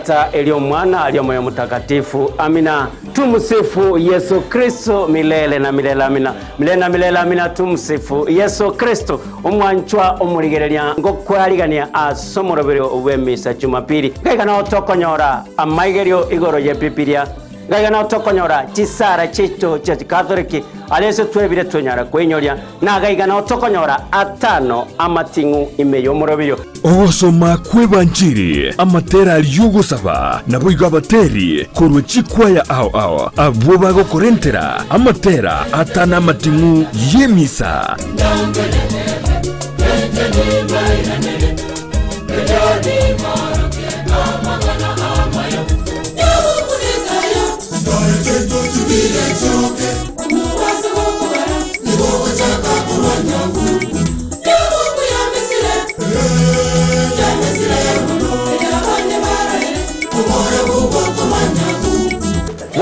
Tata elio Mwana elio Moyo Mtakatifu. Amina. Tumsifu Yesu Kristo milele na milele. Amina. Milele na milele. Amina. Tumsifu Yesu Kristo. Umwanchwa omurigereria ngo kwarigania asomorobero ubemisa Jumapili. Gaigana otokonyora amaigerio igoro ye Biblia. Gaigana otokonyora chisara chicho cha Katoliki alese twebire tunyara kwenyoria na gaigana otokonyora atano amatingu imeyo murobiro Ogosoma kwebanjiri amatera aliyugusaba nabo abateri kurwe chikwaya ao abo bagokorentera amatera atana amatingu yemisa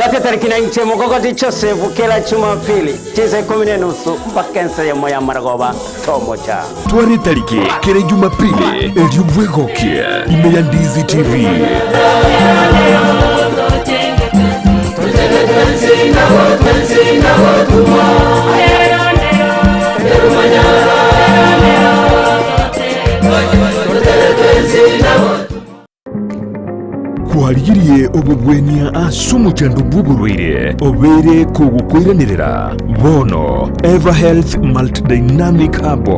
Wate tariki na nche mokokoti Josefu kila Jumapili chise 10:30 mpaka ense ya moya maragoba tomocha Twari tariki kila Jumapili Eliubwegokie imeya Ndizi TV Kwarigirie obubwenia asumu chandu buburwire obere kugukwiranirira bono Eva Health Multidynamic Hub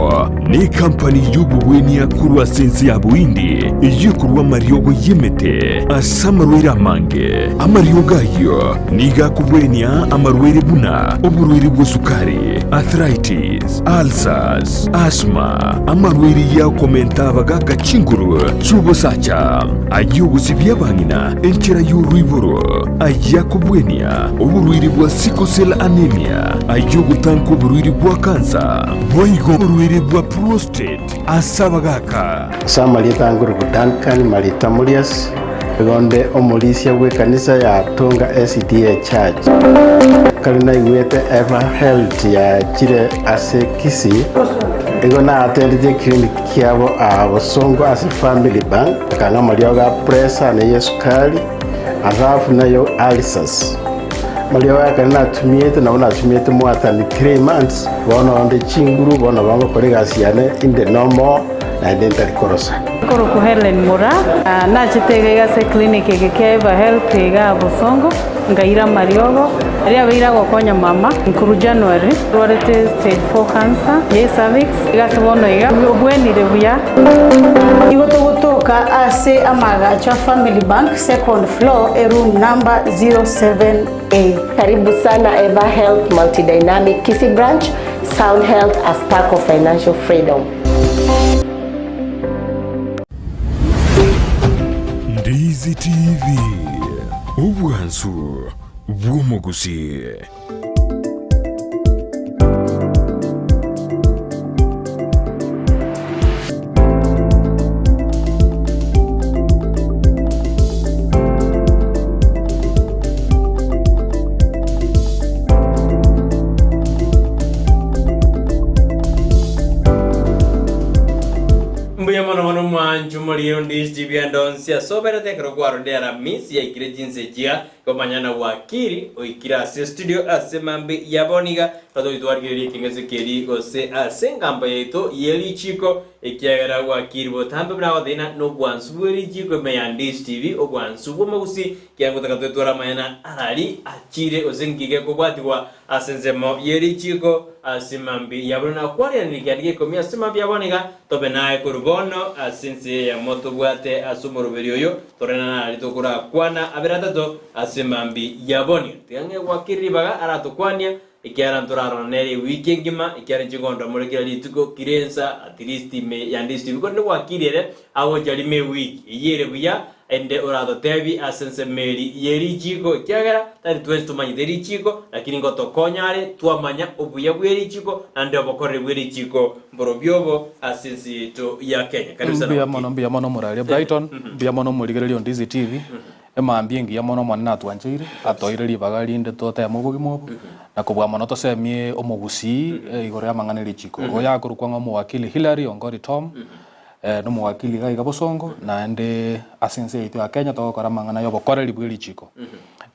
ni company y'ububwenia kurwa sensi ya buindi yikurwa mariogo yemete asamarwira mange amariogo ayo niga kubwenia amarwere buna oburwere bw'sukari arthritis ulcers asthma amarwere ya komenta baga chinguru chubosacha ayugusibya bangina enchera y'urwiburo ayakubwenia uburwiri bwa sickle cell anemia ayugutanka uburwiri bwa kansa boigo uburwiri bwa prostate asabagaka Samalita nguru Duncan Malita Murias gonde omulisia we kanisa ya Tonga SDA Church kalina iwete Eva Health ya chire ase Kisii igona atendije clinic yabo abosongo ase family bank kanga malioga pressure na yesukali alafu nayo ulcers malioga kana tumiete na ona tumiete mwata ni 3 months bona onde chinguru bona bango kolega siane in the normal na dental korosa Koro Helen Mura na chitega se clinic ke Eva Health ga bosongo ngaira mariogo ari abira gokonya mama nkuru January rwarete stage 4 cancer ye cervix igasobono iga obwenire buya igotogotoka ase amagacha family bank second floor room number 07A. Karibu sana Eva Health Multidynamic Kisii branch, sound health as part of financial freedom. Ndizi TV ubwansu bw'umugusi Jumaliyo Ndizi TV andonsia sobera tekero kwarondera miss ya ikire jinse jia komanyana Wakili oikira ase studio ase mambi yaboniga tato itwargiri kingeze keri ose ase ngamba yeto yeli chiko ikiagara Wakili botambe brawo dina no bwansuburi jiko meya Ndizi TV obwansubo magusi kiango takatwetwara mayana arali achire ozengige kobwatiwa asenzemo yeli chiko asimambi yabona kwari nikiandige komia simambi yaboniga tobe nae kurbono asinse ya moto bwate asumuruberi yo torena alitokura kwana aberatato asimambi yaboni tiange Wakili baga aratukwania ikiara nturaro nere weekend gima ikiara njigondo murekera lituko kirensa at least me ya Ndizi TV ko Wakili ere awo jali me week yere buya ende orado tebi asense meri yeri chiko kiagara tari twestu manyeri chiko lakini ngoto konyare tuamanya obuya bweri chiko ande obokore bweri chiko mborobyobo asense to ya Kenya karibu sana mbia mono murari Brighton mbia mono murigererio Ndizi TV emambie ngia mono mwana atwanjire atoire libagari inde tote amugugimo na kubwa mono tosemie omugusi igore amangane Richiko oya kurukwa ngo Wakili Hillary Ongori Tom no mwakili ga Bosongo na ndi asense itu ya Kenya to kora mangana yo bokoreri bwa Richiko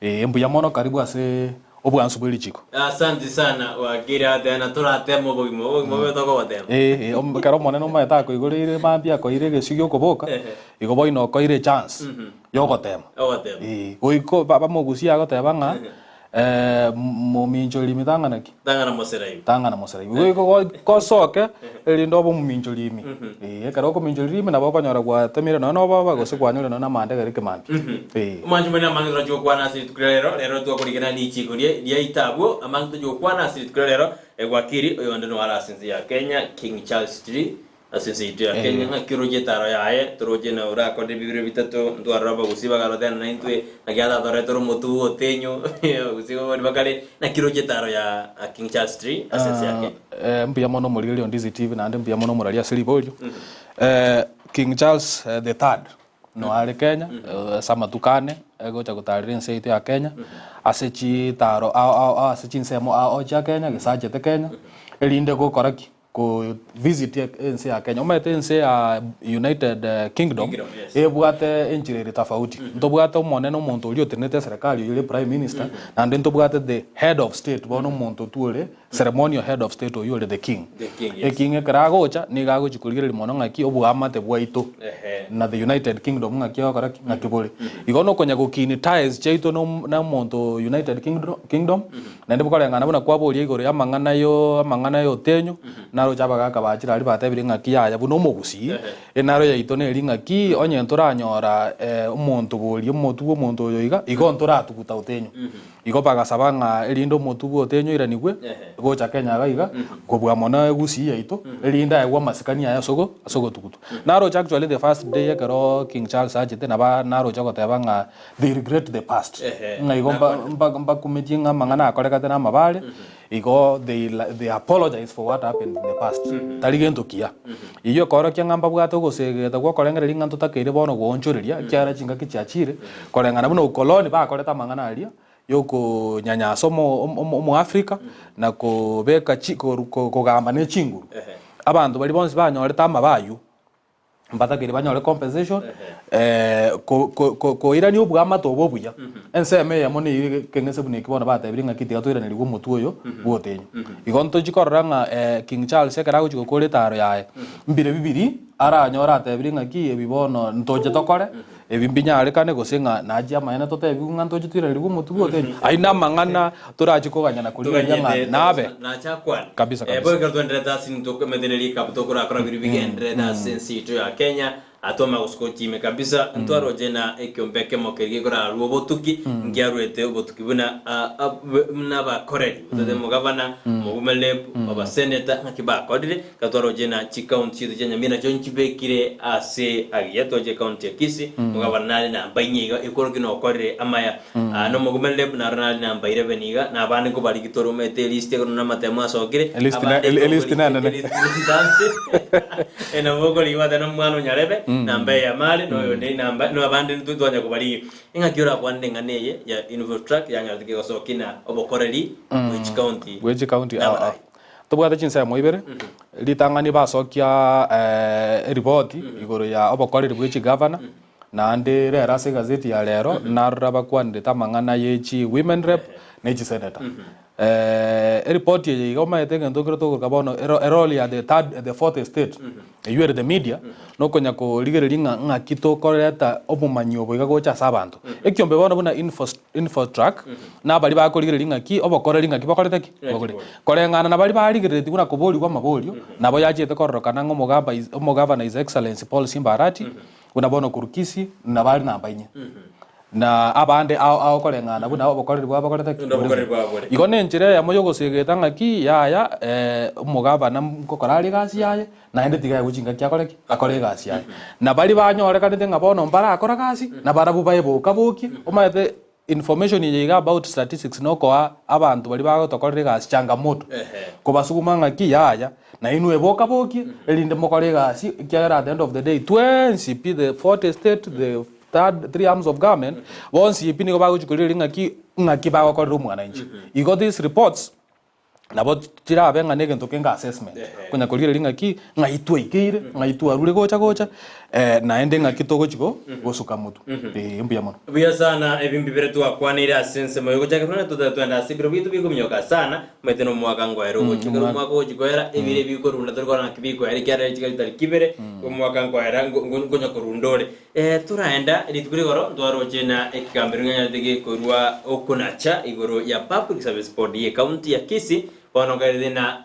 embuya mono karibu ase obwansu bwa Richiko. Asante sana wagira tena turatemo bogimo betoko batemo Karo moneno maeta ko igorire mambia ko ire gesugyo koboka igobo ino ko ire chance yo gotema oiko baba mo Gusii agoteba nga muminjoli mitangana ki tangana moserai ko soke elindo bo muminjoli mi karo ko minjoli mi na baba nyora gwa temire no baba go se kwanyole no na mande gari kemampi manju mena mangira jo kwana siri tukrero lero to kurigana ni chikurie dia itabu amantu jo kwana siri tukrero Wakili oyo ndo wala asensi ya Kenya King Charles Street asensi itu ya Kenya ngakiroje taro yae turoje na ura ko de bibire bitatu ndo araba Gusii bagalo tena na intwe na gyada tore toro mutu otenyo Gusii bari bakale na kiroje taro ya King Charles Street asensi yake mbia mono muri Ndizi TV na mbia mono muri Silibolio King Charles the third no ale Kenya sama tukane ego cha kutarira nse itu ya Kenya asechi taro asechi nsemo ocha Kenya gisajete Kenya elinde ko koraki ko visit nse ya Kenya umete nse ya United Kingdom ebwate enchireri tofauti ntobwate umonene umuntu uli otenete serikali ile prime minister na ndo ntobwate the head of state bono umuntu tuole ceremonial head of state oyole the king king ekaragocha ni gago chikulire limono ngaki obwamate bwaito na the United Kingdom ngaki okoraki ngakibole igono konya gukini ties chaito no na umuntu United Kingdom na ndipo kalengana bona kwabo igoro ya mangana yo tenyo naro chabaga kabachira ali batebire ngaki yaya buno mo Gusii enaro yaito ne ngaki onye nturanyora umuntu boli umuntu oyo igo nturatukuta utenyo igo bagasabanga elindo mutu otenyo iranigwe gocha Kenya gaiga kobwa mona Gusii yaito elinda yagwa masikani aya sogo tukutu naro actually the first day yakaro King Charles ajete na naro chakoteba nga they regret the past ngaigo mba kumejinga mangana akorekate na mabale igo they apologize for what happened in the past taligento kia iyo koro kyangamba bwato gosegeta gwa korengera linga tutakere bono gonchoreria kyara chinga kichachire korengana buno ukoloni ba koreta mangana alia yoko nyanyaso mo Africa na ko beka chiko kugamba ne chinguru abantu bali bonse banyoreta amabayu mbatakire banyore compensation ko irani ubwama to bobuya enseme ya moni kengese buni kibona batabiri ngakiti gatorana ligo mutu oyo botenyo igonto chikoranga King Charles ekarago chikokore taro yae mbire bibiri aranyora atabiri ngaki ebibono ntoje tokore ebimbinya arekane gosenga naji amayana totebi ngantoje tira ligo mutu botenyo aina mangana turachikoganya na kulinya nabe na chakwan kabisa boy kartonde dasin to medeneli kapto kora biribigendre dasin sito ya Kenya atoma uskochime kabisa ntwaro jena ekyombeke mokerige kora rubotuki ngiarwete ubotuki buna ba koredi de mugavana mugumele baba senator ngakiba kodire katwaro jena chi county de Nyamira jonchibekire ase agiyato je county Kisii mugavana na banyiga ikorogino korire amaya no mugumele na ronald na mbaire beniga na bane ko bari kitoro mete liste kono na matema sokire liste na ena mogoli wada no mwana nyarebe namba ya mali no yone namba no abandi ntutwanya kubali ingakiora kwande nganeye ya infrastructure yanga tike gosokina obokoreri which county tobwata chinsa moibere litangani basokia report igoro ya obokoreri which governor na ndi rera se gazeti ya lero na raba kwande tamangana yechi women rep nechi senator report ye igoma etenge ndokero to kabono eroli ya the fourth estate you are the media no konya ko ligereri nga kito koreta obumanyo boiga gocha sabantu ekyombe bono buna info track na bali ba ko ligereri nga ki obokoreri nga kibakoreta ki korengana na bali ba ligereri kuna koboli kwa mabolio na boya jete korokana ngo mogava na his excellency Paul Simbarati una bono kurukisi na bali na mbainye na abande ao korengana buna obokoreri bwa bakoreta igone njire ya moyo gosegeta ngaki yaya umugava na kokorari gasi yaye na ende tiga guchinga kyakoreki akore gasi yaye na bali banyore kanete ngabono mbara akora gasi na barabu baebo kaboki umayete information yiga about statistics noko abantu bali bagotokorere gasi changamoto kobasuguma ngaki yaya na inwe boka boki elinde mokore gasi kyara at the end of the day 20 the fourth estate the three arms of government once yipini ko bago chikulire ngaki bago ko rumu ananchi you got these reports nabo tirabe ngane gento kenga assessment kunya kolire linga ki ngaitwa ikire ngaitwa rure gocha naende ngakitogo chiko gosuka mutu mbuya mono buya sana ebimbi beretu akwanira sense moyo gocha kana tutenda sibiro bitu bigumyoka sana meteno mwaka ngwaero gochikero mwaka gochikoera ebire bikorunda torikona kibiko yari kyara chikalitari kibere mwaka ngwaera ngonya korundore turaenda ritukuri goro ndwaro chena ekambiro nganya dege korwa okunacha igoro ya public service board ye county ya Kisii wanongerere na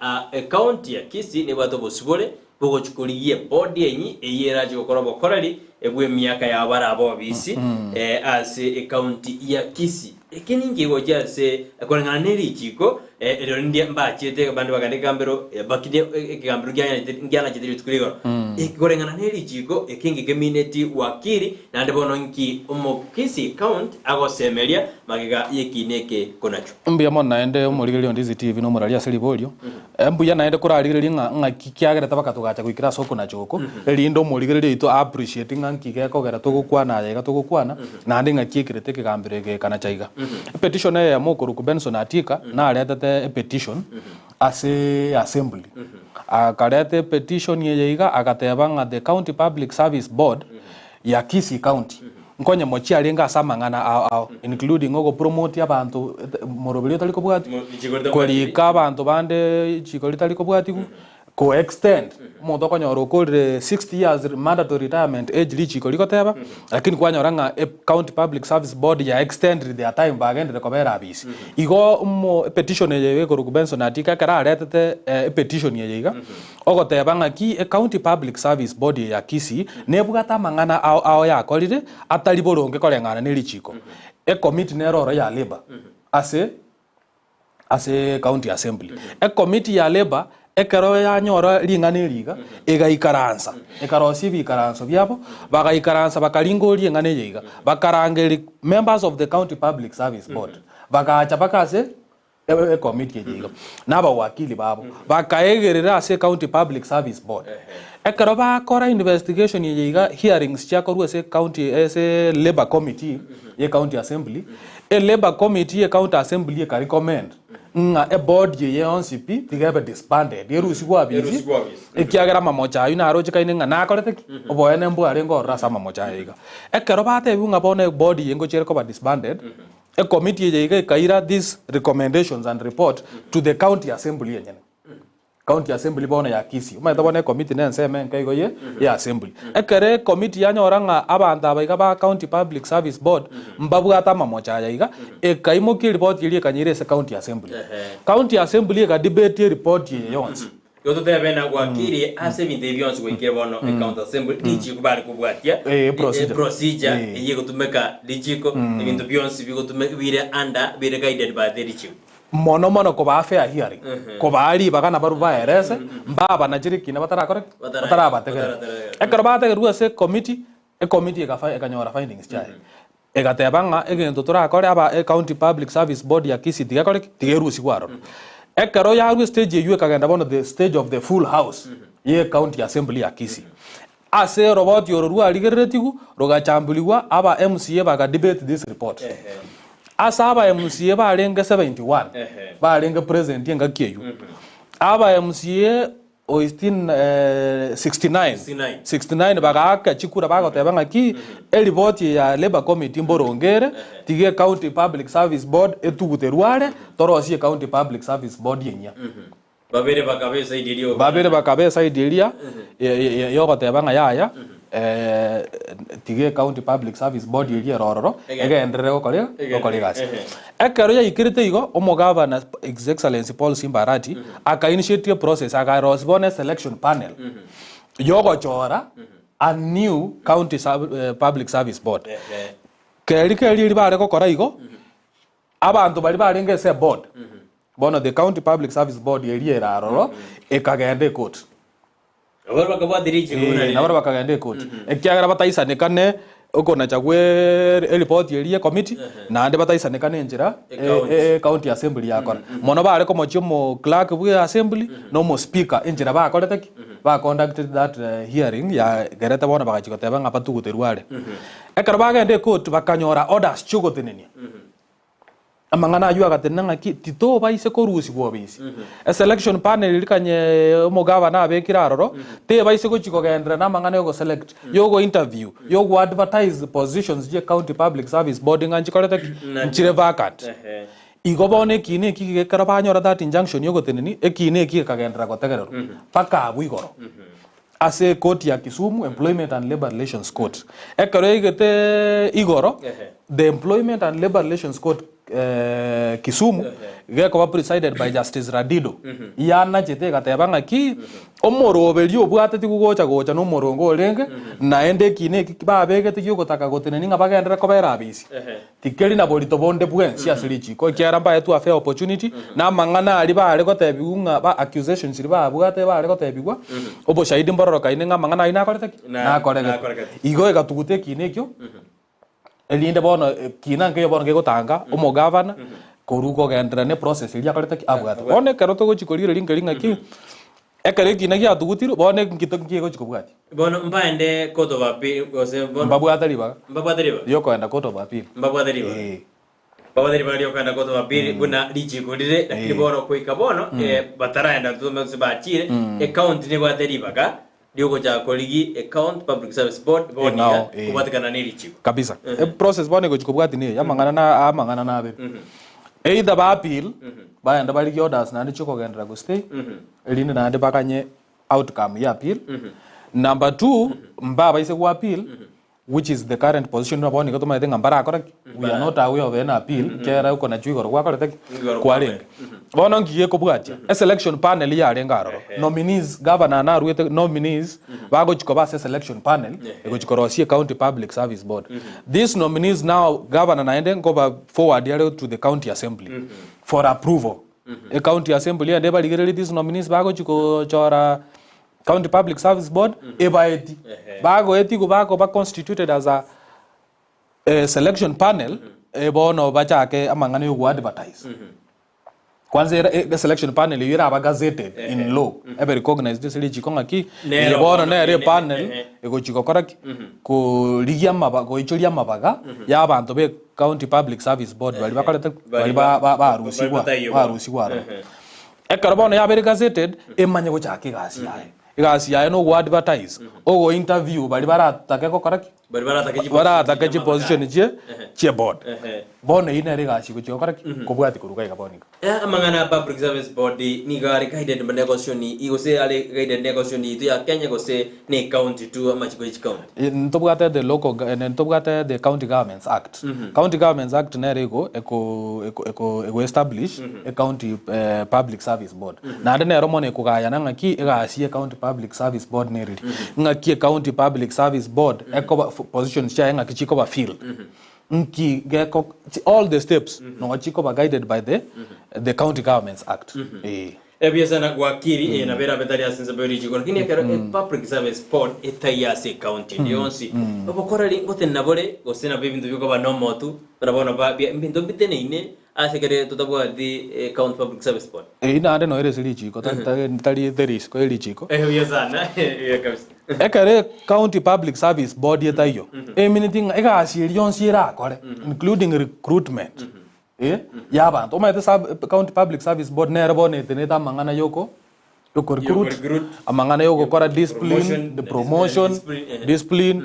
county ya Kisii ne bato bosubole bogo chukuriye board yenyi eyera chikokora bokorari ebwe miaka ya barabo bisi ase county ya Kisii ekini ngigo jase akorangana ne Richiko ero ndie mbachete bandu bagande gambero bakide gambero gyana chitiri tukurigoro ekorangana ne Richiko ekingi community Wakili nande bono nki Kisii county agosemeria magiga yekineke konacho mbuya mona naende omurigerio Ndizi TV no muralia selibolio mbuya naende kurarigeria nga kikiagera tabaka gacha gwikira soko na choko rindo omurigerio ito appreciate ngiki gekogera tugukwana yega tugukwana nande ngakikirete kigambire kana chaiga petition ya mukuru ku Benson Atika na aletete petition ase assembly akarete petition yeiga agatebanga the county public service board ya Kisii county nkonye mochi alenga samangana ao including ogo promote abantu morobelio taliko bwati kolika abantu bande chikoli taliko bwati ko extend moto konyoro ko 60 years mandatory retirement age Richiko likoteba lakini kwanyoranga county public service board ya extend their time bagende ko bera abisi igo mo petition yewe ko ku Benson Atika kara retete petition yeyiga ogoteba ngaki county public service board ya Kisii nebugata mangana ao yakolire atali boronge kolengana ne Richiko committee neroro ya labor ase county assembly committee ya labor ekero ya nyora ringane riga egaikaransa ekarosi bikaranso byabo bagaikaransa bakaringori engane yiga bakarangeri members of the county public service board bagacha bakase committee yiga naba wakili babo bakaegerera ase county public service board ekero bakora investigation yiga hearings chakorwa ase county ase labor committee ye county assembly labor committee ye county assembly ka recommend nga board ye ONCP tigebe disbanded yerusi kwa bizi ekiagera mamocha yu na aroje kaine nga nakorete oboene mbu arengo rasa mamocha yiga ekero bate bunga bone board ye ngochero ko disbanded committee ye kaira these recommendations and report to the county assembly yenye county assembly bona ya Kisii umaita bona committee nenseme nkaigo ye ya assembly ekere committee yanyoranga abantu abaiga ba county public service board mbabwata mamocha yiga ekaimo ki report yiri kanyire se county assembly ga debate report ye yonse yoto tebe na Wakili ase binde byonse wekere bono county assembly Richiko bali kubwatia procedure ye gutumeka Richiko ibintu byonse bigutumeka bire under bire guided by the Richiko mono ko ba fair hearing ko bali bagana baru ba erese mbaba na jirikina batara bategera ekero bategera se committee ekanyora findings chai egatebanga egento turakore aba county public service board ya Kisii tigakore tigerusi kwaro ekero ya stage ye kagenda bono the stage of the full house ye county assembly ya Kisii ase robot yoruru aligeretigu rogachambuliwa aba MCA baga debate this report asaba MCA balenge 71 balenge president yenga keyu aba MCA oistin 69 bagaka chikura bagotebanga ki report ya labor committee mborongere tige county public service board etuguterware torosie county public service board yenya babere bakabesa idiria yogotebanga yaya tige county public service board yiri rororo egendere okore gasi ekero ya ikirite igo omogavana His Excellency Paul Simbarati aka initiate process aka respond selection panel yogo chora a new county public service board keri bare kokora igo abantu bari barenge se board bono the county public service board yiri rororo ekagende court nabara bakagende court ekiagara bataisanekane ukona chagwe report yeriye committee na ande bataisanekane njira county assembly yakora mono bare ko mochimo clerk bwe assembly no mo speaker njira ba korete ba conducted that hearing ya gereta bona bagachikoteba ngapa tuguterware ekara bagende court bakanyora orders chugotenenia amangana ajua katenanga ki tito baise korusi go bisi a selection panel likanye mo governor abekira aroro te baise ko chiko gendra na mangana yo select yo go interview yo go advertise positions je county public service board nganchi korete nchire vacant igobone kine ki karabanyora that injunction yo goteneni ekine ki kagendra go tegerero paka abwigoro ase court ya Kisumu Employment and Labor Relations Court ekaro igete igoro the Employment and Labor Relations Court Kisumu geko presided by Justice Radido yana chete gatebanga ki omoro belyo bwateti gocha no morongo lenge naende kine babegete yo gotaka goteneni ngabagendera kobera abisi tikeli na bolito bonde bwen sia silichi ko kyaramba yetu a fair opportunity na mangana ali ba ale gotebiunga ba accusations ba bwate ba ale gotebigwa obo shahidi mbororoka ine ngamangana ina korete na korega igo egatugute kine kyo elinde bono kina ngeyo bono gegotanga omo governor koruko gendera ne process ili akorete abwata one karoto go chikorire linga ki ekare kina ya tugutiru bone ngitokie go chikobwati bono mbaende koto bapi ose bono mbabwata liba yoko enda koto bapi mbabwata liba yoko enda koto bapi buna Richiko dire lakini bono koika bono bataraenda tume bachire account ne bwata liba ka Diogo cha koligi account public service board boni kubatikana ni Richiko kabisa process bone go chikobwati ni amangana na abe either ba appeal ba enda bali orders na Richiko gendera go stay elinde na ande bakanye outcome ya appeal number 2 mbaba ise go appeal which is the current position of boni gotoma denga mbara akora we are not aware of an appeal kera uko na chwigo kwa korete kwalenga bono ngiye kubwatia a selection panel ya lenga nominees governor na ruete nominees bago chikoba selection panel ego chikorosie county public service board these nominees now governor na ende ngoba forward yale to the county assembly for approval a county assembly and eba ligere these nominees bago chiko chora county public service board ebaeti bago etiko bago ba constituted as a selection panel bono bachake amangane yo advertise kwanza the selection panel yira aba gazetted in law ebe recognized this Richiko ngaki bono na re panel ego chiko koraki ko ligia mabago ichulia mabaga ya abantu be county public service board bali bakalete bali ba rusi wa ekarabono ya be gazetted emanye go chake gasi ya no go advertise o interview bali baratake ko koraki bali baratake position je board bono ine re gasi go koraki ko bwati kuruka ikabonika amangana public service board ni gari guided negotiation igose ale guided negotiation itu ya Kenya gose ni county to amachiko each county ntobwate the local ntobwate the county governments act county governments act na rego eko establish a county public service board na ndene romo ne kugaya na ngaki igasi county public service board ne riri ngaki county public service board eko position cha ngaki chiko ba field nki geko all the steps no chiko ba guided by the county governments act ebiasa na Wakili na vera betaria sense be Richiko lakini kero public service board etaya se county ndionsi obokora lingote nabole gosena be bintu biko ba nomo tu barabona ba bintu bitene ine asekere tutabwa di county public service board ina ande no ere Richiko tali theris ko Richiko ebiasa na kabisa ekare county public service board yetayo anything egasi lyonsira akore including recruitment ya abantu omaite county public service board nere bonete neta mangana yoko recruit amangana yoko kora discipline the promotion discipline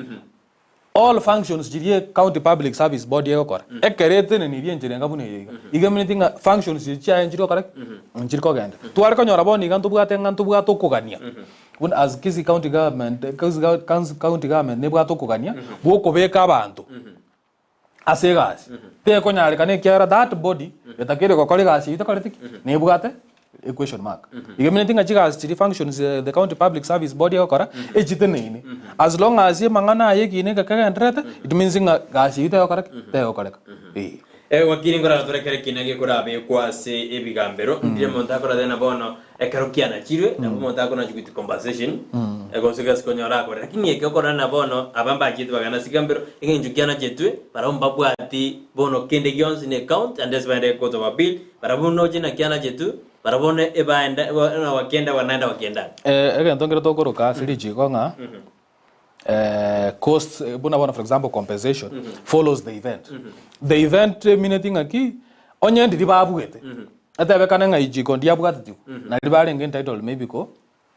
all functions jirie county public service board yoko kora ekerete ne nirie njirenga bune yiga igamenting functions jiria njiro kora njiriko ganda tuare konyora boni gantu bwate ngantu bwato kugania when as Kisii county government county government ne bwato kugania bwoko beka abantu asegas te konyare kane kyara that body etakere ko kole gasi itakoreti ne bugate equation mark igamenting achigas chiri functions the county public service body yakora ejitene ine as long as ye mangana ye kine ka entrete it means gasi ita te yokoreka Wakili ngora turekere kinage kurabe kwase ebigambero ndire monta kora dena bono ekarukiana chirwe na monta kona chikuti compensation ego sigas konyora kora lakini ekokora na bono abamba chitu bagana sigambero egenjukiana chetwe para mbabwati bono kende gyons ne account and this bande koto babil para bono jina kiana chetu para bono ebaenda na wakenda wanaenda wakienda egentongera tokoroka Richiko nga costs buna for example compensation follows the event the event meaning aki onye ndi babugete atebe kana nga ijiko ndi abugate na libale nge entitled maybe ko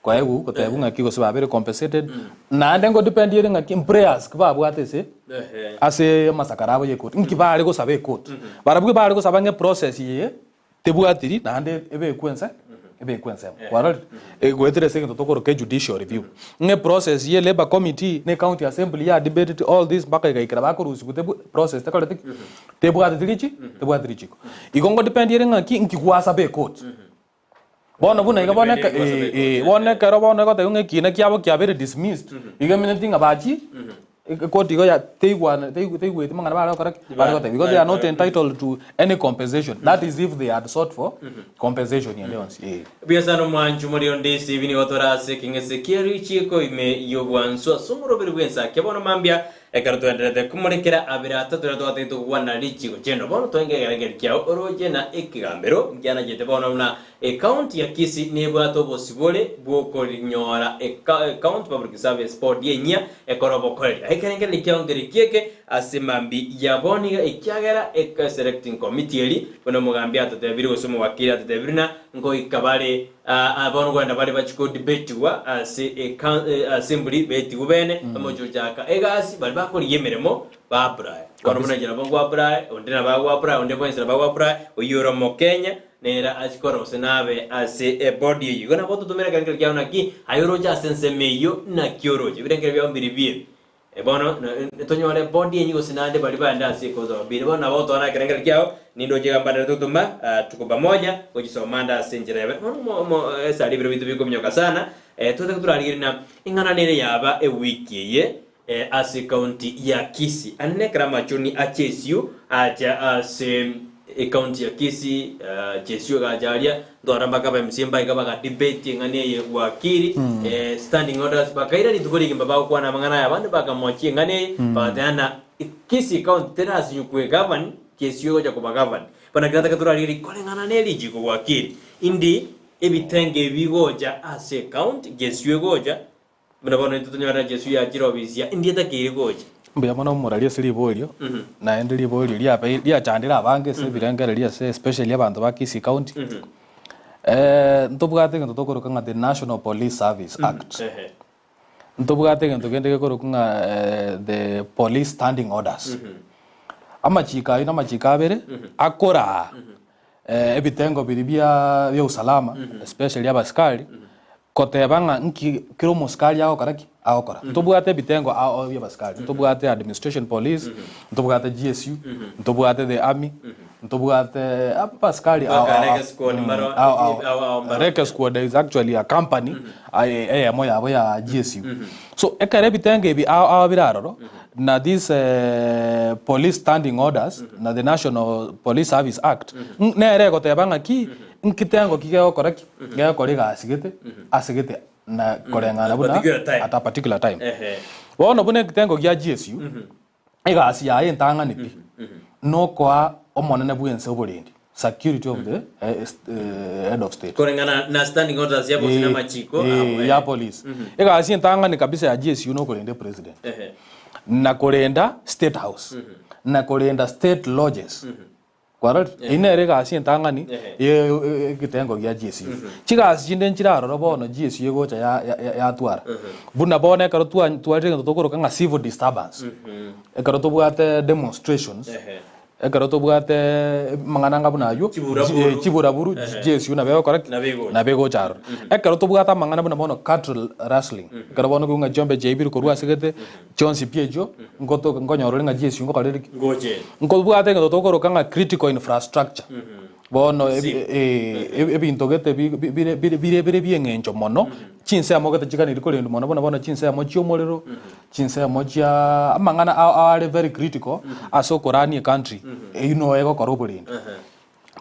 kwa egu ko tebu nga kiko so very compensated na ndengo depend yere nga prayers kwa abugate se ase masakarabo ye court nkibale ko sabe court barabuke bale ko sabange process ye tebuatiri na ande ebe kwensa kwa egwetere second tokoro ke judicial review nge process ye labor committee ne county assembly ya debate all this baka ikira bako rusi kutebu process takala tebuatiri chiko igongo depend yere nga ki nkikwasa be court bona buna igabona bona karo bona ko tayunge kina kyabo kyabere dismissed igamine tinga bachi court go ya teigwe mangana bala correct because they are not entitled to any compensation that is if they had sought for compensation in leons biasano mwanju muri Ndizi bini otorase kingeseke Richiko ime yobwanso sumuro birwensa kebono mambia ekaruto enderete kumurekera abira atatu twatete kuwana Richiko cheno bono twenge garageri kyao oroje na ekigambero njana jete bono na account ya Kisii nebo atobosibole bwoko linyora account public service board yenya ekorobo kweli ekerengere likyongere kieke asemambi yaboniga ekyagera selecting committee eli bono mugambia atotebiri gosomo wakili atotebirina ngo ikabale abono gwanda bali bachiko debate wa assembly beti ubene amojo jaka egasi bali bakori yemeremo ba Brian kono munajira bangwa Brian ondina bagwa Brian onde bwense bagwa Brian oyoro mo Kenya nera achikoro senabe ase body yigona boto tumera kangel kyauna ki ayoroja sense meyo na kyoroje birengere bya mbiri biye bono tonyore body yenyigo sinande bali banda ase kozo biri bona boto ana kangel kyao nindo jega mbanda tutuma tuko pamoja kujisomanda senjerebe mo esa libro bitu bikomnyoka sana tuta kuturalirina ingana nere yaba wiki ye ase county ya Kisii anene krama chuni HSU acha ase county ya Kisii Jesu gajalia ndoramba kaba msimba ikaba debate ngane ye wakili standing orders bakaira ni tukuri kimbaba kwa na mangana ya bandu bakamwachie ngane badana Kisii county tena sinyukwe govern Jesu goja kuba govern pana kirata katura riri kole ngana neli jiko wakili indi ebitenge bigoja ase county Jesu goja mnabona tutonyora Jesu ya jirobisia indi etakiri goja mbya mono moralia siri bolio na endeli bolio lia chandira abange se birangara lia se especially abantu ba Kisii county ntobugate ngento tokoroka the National Police Service Act ntobugate ngento gende koroka the police standing orders amachika ina machika bere akora ebitengo biribia bya usalama especially abaskari kotebanga nki kiro muskali yao karaki aokora ntobugate bitengo ao bya baskari ntobugate administration police ntobugate GSU ntobugate the army ntobugate baskari Reka squad is actually a company moya abo ya GSU so ekare bitenge bi ao biraro na this police standing orders na the National Police Service Act nere kotebanga ki nkitengo kigeo koraki geo koriga asigete na korengana buna at a particular time wono bune kitengo gya GSU ega asia yentanga nipi no kwa omonene bwense oborindi security of the head of state korengana na standing orders yabo sina machiko ya police ega asia yentanga ni kabisa ya GSU no korende president na korenda state house na korenda state lodges kwarat inere ga asia yentanga ni ye kitengo gya GSU chiga asinde nchiraro robono GSU yego cha ya twara buna bone karo tuarenge tokoro kanga civil disturbance ekaro tobugate demonstrations ekaro tobugate mangana buna ayo chiburaburu GSU na bego correct na bego charo ekaro tobugata mangana buna bono cattle wrestling ekaro bono kunga jombe jebir korwa segete chonsi piejo ngoto ngonyoro nga GSU ngokalere goje ngobugate ngotokoro kanga critical infrastructure bono ebinto gete bire biengencho mono chinse amogete chikani rikolendu mono bono chinse amochio molero chinse amochia amangana are very critical asokorani a country ego korobolendo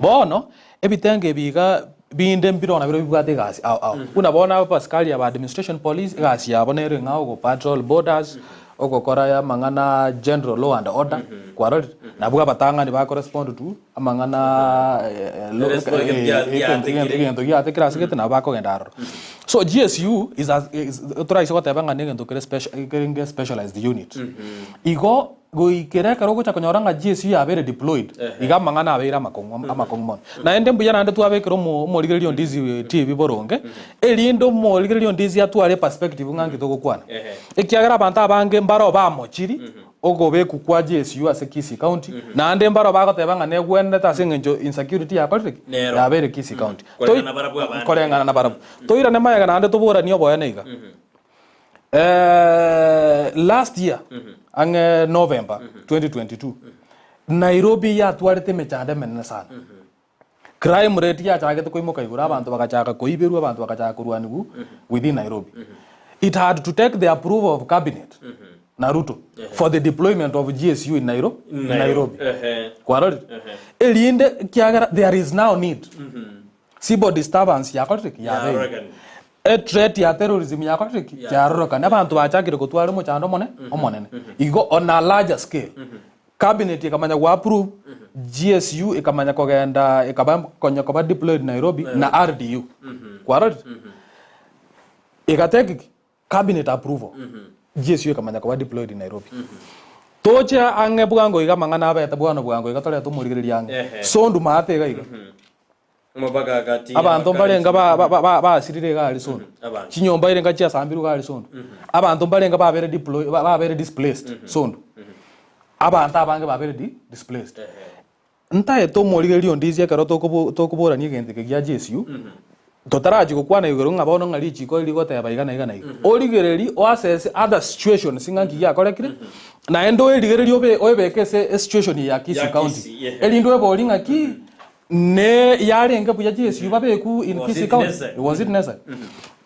bono ebitenge biga binde mbirona biro bibwate gasi unabona paskali ya administration police gasi yabonere ngao go patrol borders oko koraya mangana general law and order kwarol nabuga batanga ni ba correspond to amangana ngento ya tekira sigete na ba ko gendaro so GSU is authorized what abanga ngento specialized unit igo goikera karo gocha konyoranga GSU abere deployed iga mangana abera amakongmon na ende mbuya nande twabekero mo ligerio Ndizi TV boronge elindo mo ligerio Ndizi atware perspective ngangi togokwana ekiagera abantu abange mbaro bamochiri ogobeku kwa GSU ase Kisii County na ande mbaro bagotebanga negwende tase ngenjo insecurity ya Patrick yabere Kisii County korengana na barabu toira ne mayaga nande tobora niyo boya neiga last year ange November 2022 Nairobi ya twarete mechande menene sana crime rate ya chagete koimoka igura abantu bakachaka koiberu abantu bakachaka kurwanigu within Nairobi it had to take the approval of cabinet Naruto for the deployment of GSU in Nairobi kwarori elinde kiagara there is now need civil disturbance ya Patrick ya a threat ya terrorism ya Patrick ya roka na bantu bachakire kutwara mo chando monene igo on a larger scale cabinet ikamanya ku approve GSU ikamanya kogenda ikaba konya koba deployed Nairobi na RDU kwarori ikateki cabinet approval GSU ikamanya koba deployed in Nairobi tocha ange bwango ikamanga abeta bwana bwango ikatole tumurigiria ange sondu maate gaiga abantu barenga basirire gali sondo chinyomba irenga chia sambiru gali sondo abantu barenga babere deploy babere displaced sondo abantu abange babere displaced ntaye to morigerio Ndizi karo tokubora ni gente ke gya GSU totaraji gukwana igoro ngabono ngali chiko iligo teba igana origereri o assess other situation singangi ya korekire na endo eligereri obekese situation ya Kisii County elindo ebolinga ki ne yarenge buya GSU babeku in Kisii County was it necessary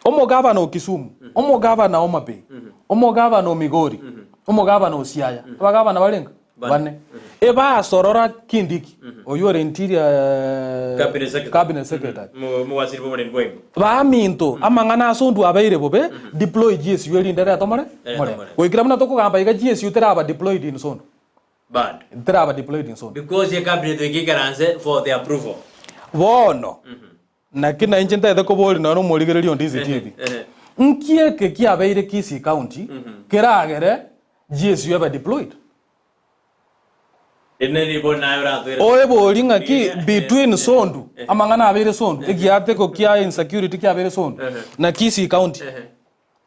omo governor Kisumu omo governor Omabay omo governor Migori omo governor Siaya aba governor balenga bane eba sorora Kindiki oyore interior cabinet secretary mo wasiri bo mbo ba minto amangana asondu abaire bobe deploy GSU elindere atomore koikira muna tokugamba iga GSU teraba deployed in sondo bad teraba deployed in sondo because your cabinet ikigaranze for the approval bono na kina injenta de koboli na no moligerio Ndizi TV nkieke kiabeire Kisii County keragere GSU aba deployed oebolinga ki between sondu amangana abere sondu egiate ko kia insecurity kia abere sondu na Kisii County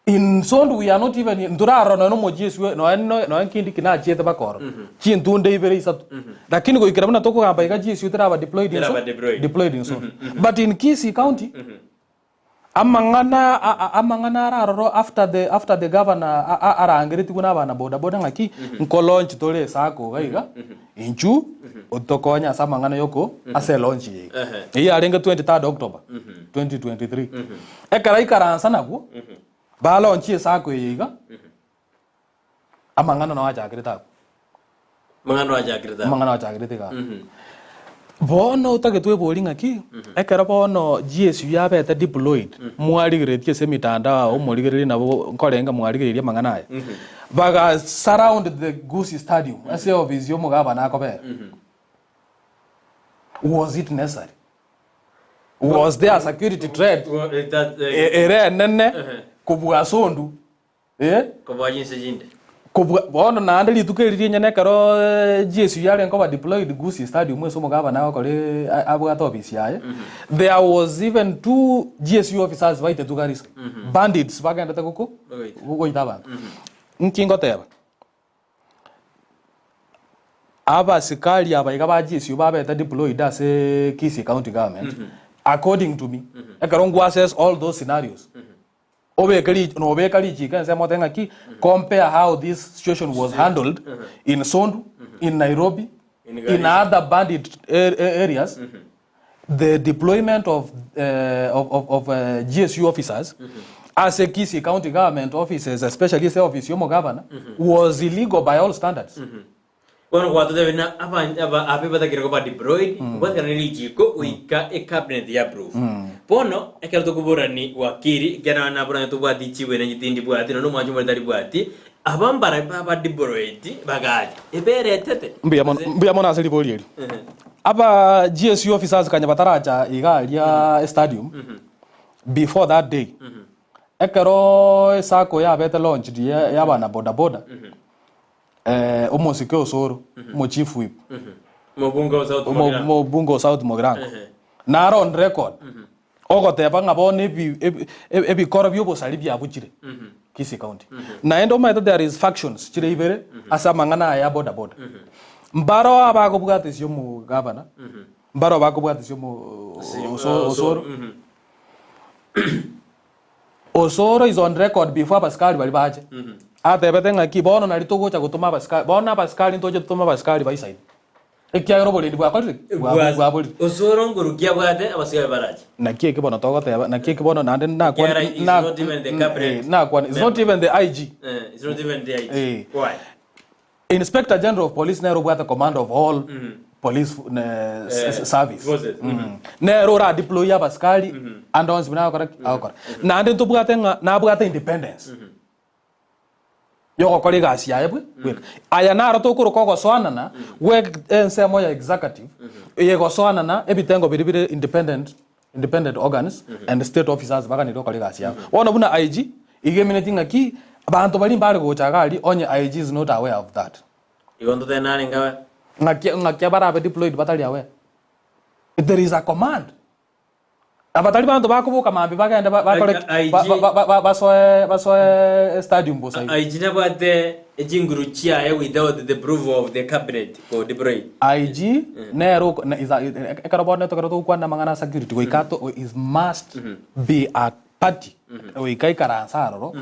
in sondu we are not even nduraro no mo GSU no nkindi kina chiete bakoro chintunde ibere isatu lakini ko ikirabana toko gamba iga GSU teraba deployed in sondu but in Kisii County amangana araro after the governor arangiriti kuna bana boda ngaki nko launch tole sako gaiga inchu otokonya samangana yoko ase launch ye iyi arenga 23 October 2023 ekara ikaransa nako ba launch sako yiga amangana no ajagirita mangana ajagirita ga bono utaketwe bolinga ki ekara bono GSU yabeta deployed mwaligiretie semitanda o mwaligiretie nabo nkorenga mwaligiretie mangana baga surround the Gusii stadium ase office yo mugaba nako be was it necessary was there security threat ere nene kubwa sondu kubwa jinse jinde bono na andali tukeri nyane karo GSU yale ngo ba deployed Gusii stadium mweso mugaba nawo kole abwa office yaye there was even 2 GSU officers baite tugarisa bandits bagenda takoko goitaba nkingo teba aba sikali aba igaba GSU babeta deployed as Kisii County government according to me ekarongo assess all those scenarios obekali chika sema tenga ki compare how this situation was handled in Sondu in Nairobi in other bandit areas the deployment of GSU officers as a Kisii County government officers especially the office yomo governor was illegal by all standards Bueno, cuando deben abeba kirego ba deployed, cuando kana Richiko uika e cabinet ya approve. Pono ekero tukubura ni Wakili kana na bura tubati chiwe na nyitindi bwati no mwanju mwali bwati abambara ba deployed bagaji. Ebere tete. Mbia mona asili bolieri. Aba GSU officers kanya bataracha igalia stadium before that day. Ekero sako ya beta launch ya bana boda. omosike osoro mo chief whip Mo bungo South Mogran naro on record ogoteba ngabone ebi korobyo bosali bya bukire Kisii County na endo maito there is factions chire ibere asa mangana ya border mbaro abakobwatisyo mu governor mbaro abakobwatisyo mu osoro osoro is on record before abaskari bali baje atebete ngaki bono nali togocha gutuma abaskari bona abaskari ntoje gutuma abaskari baiside ekyagero bolindi bwa boli osoro ngurukia bwate abaskari baraje nakie kibono togoteba nakie kibono nande na kwa not even the cabinet na kwa it's not even the IG it's not even the IG why Inspector General of Police Nero bwate command of all police service Nero ra deploy abaskari and ons bina akora nande to bwate na bwate independence yoko kole gasi yabwe aya naro to kuro koko swana na work ense moya executive yego swana na ebitengo biribire independent organs and state officers baka ni to kole gasi yabo wona buna IG igeminating aki abantu bali mbale go chagali onye IG is not aware of that igondo tenani ngawe ngakia bara be deployed batali aware there is a command abatali bantu bakubuka mambi bagenda basoe stadium bosa IG nabate ejinguru chia without the approval of the cabinet ko deploy IG nero ekarabone to karoto kwa na mangana security we kato is must be a party we kai karansaro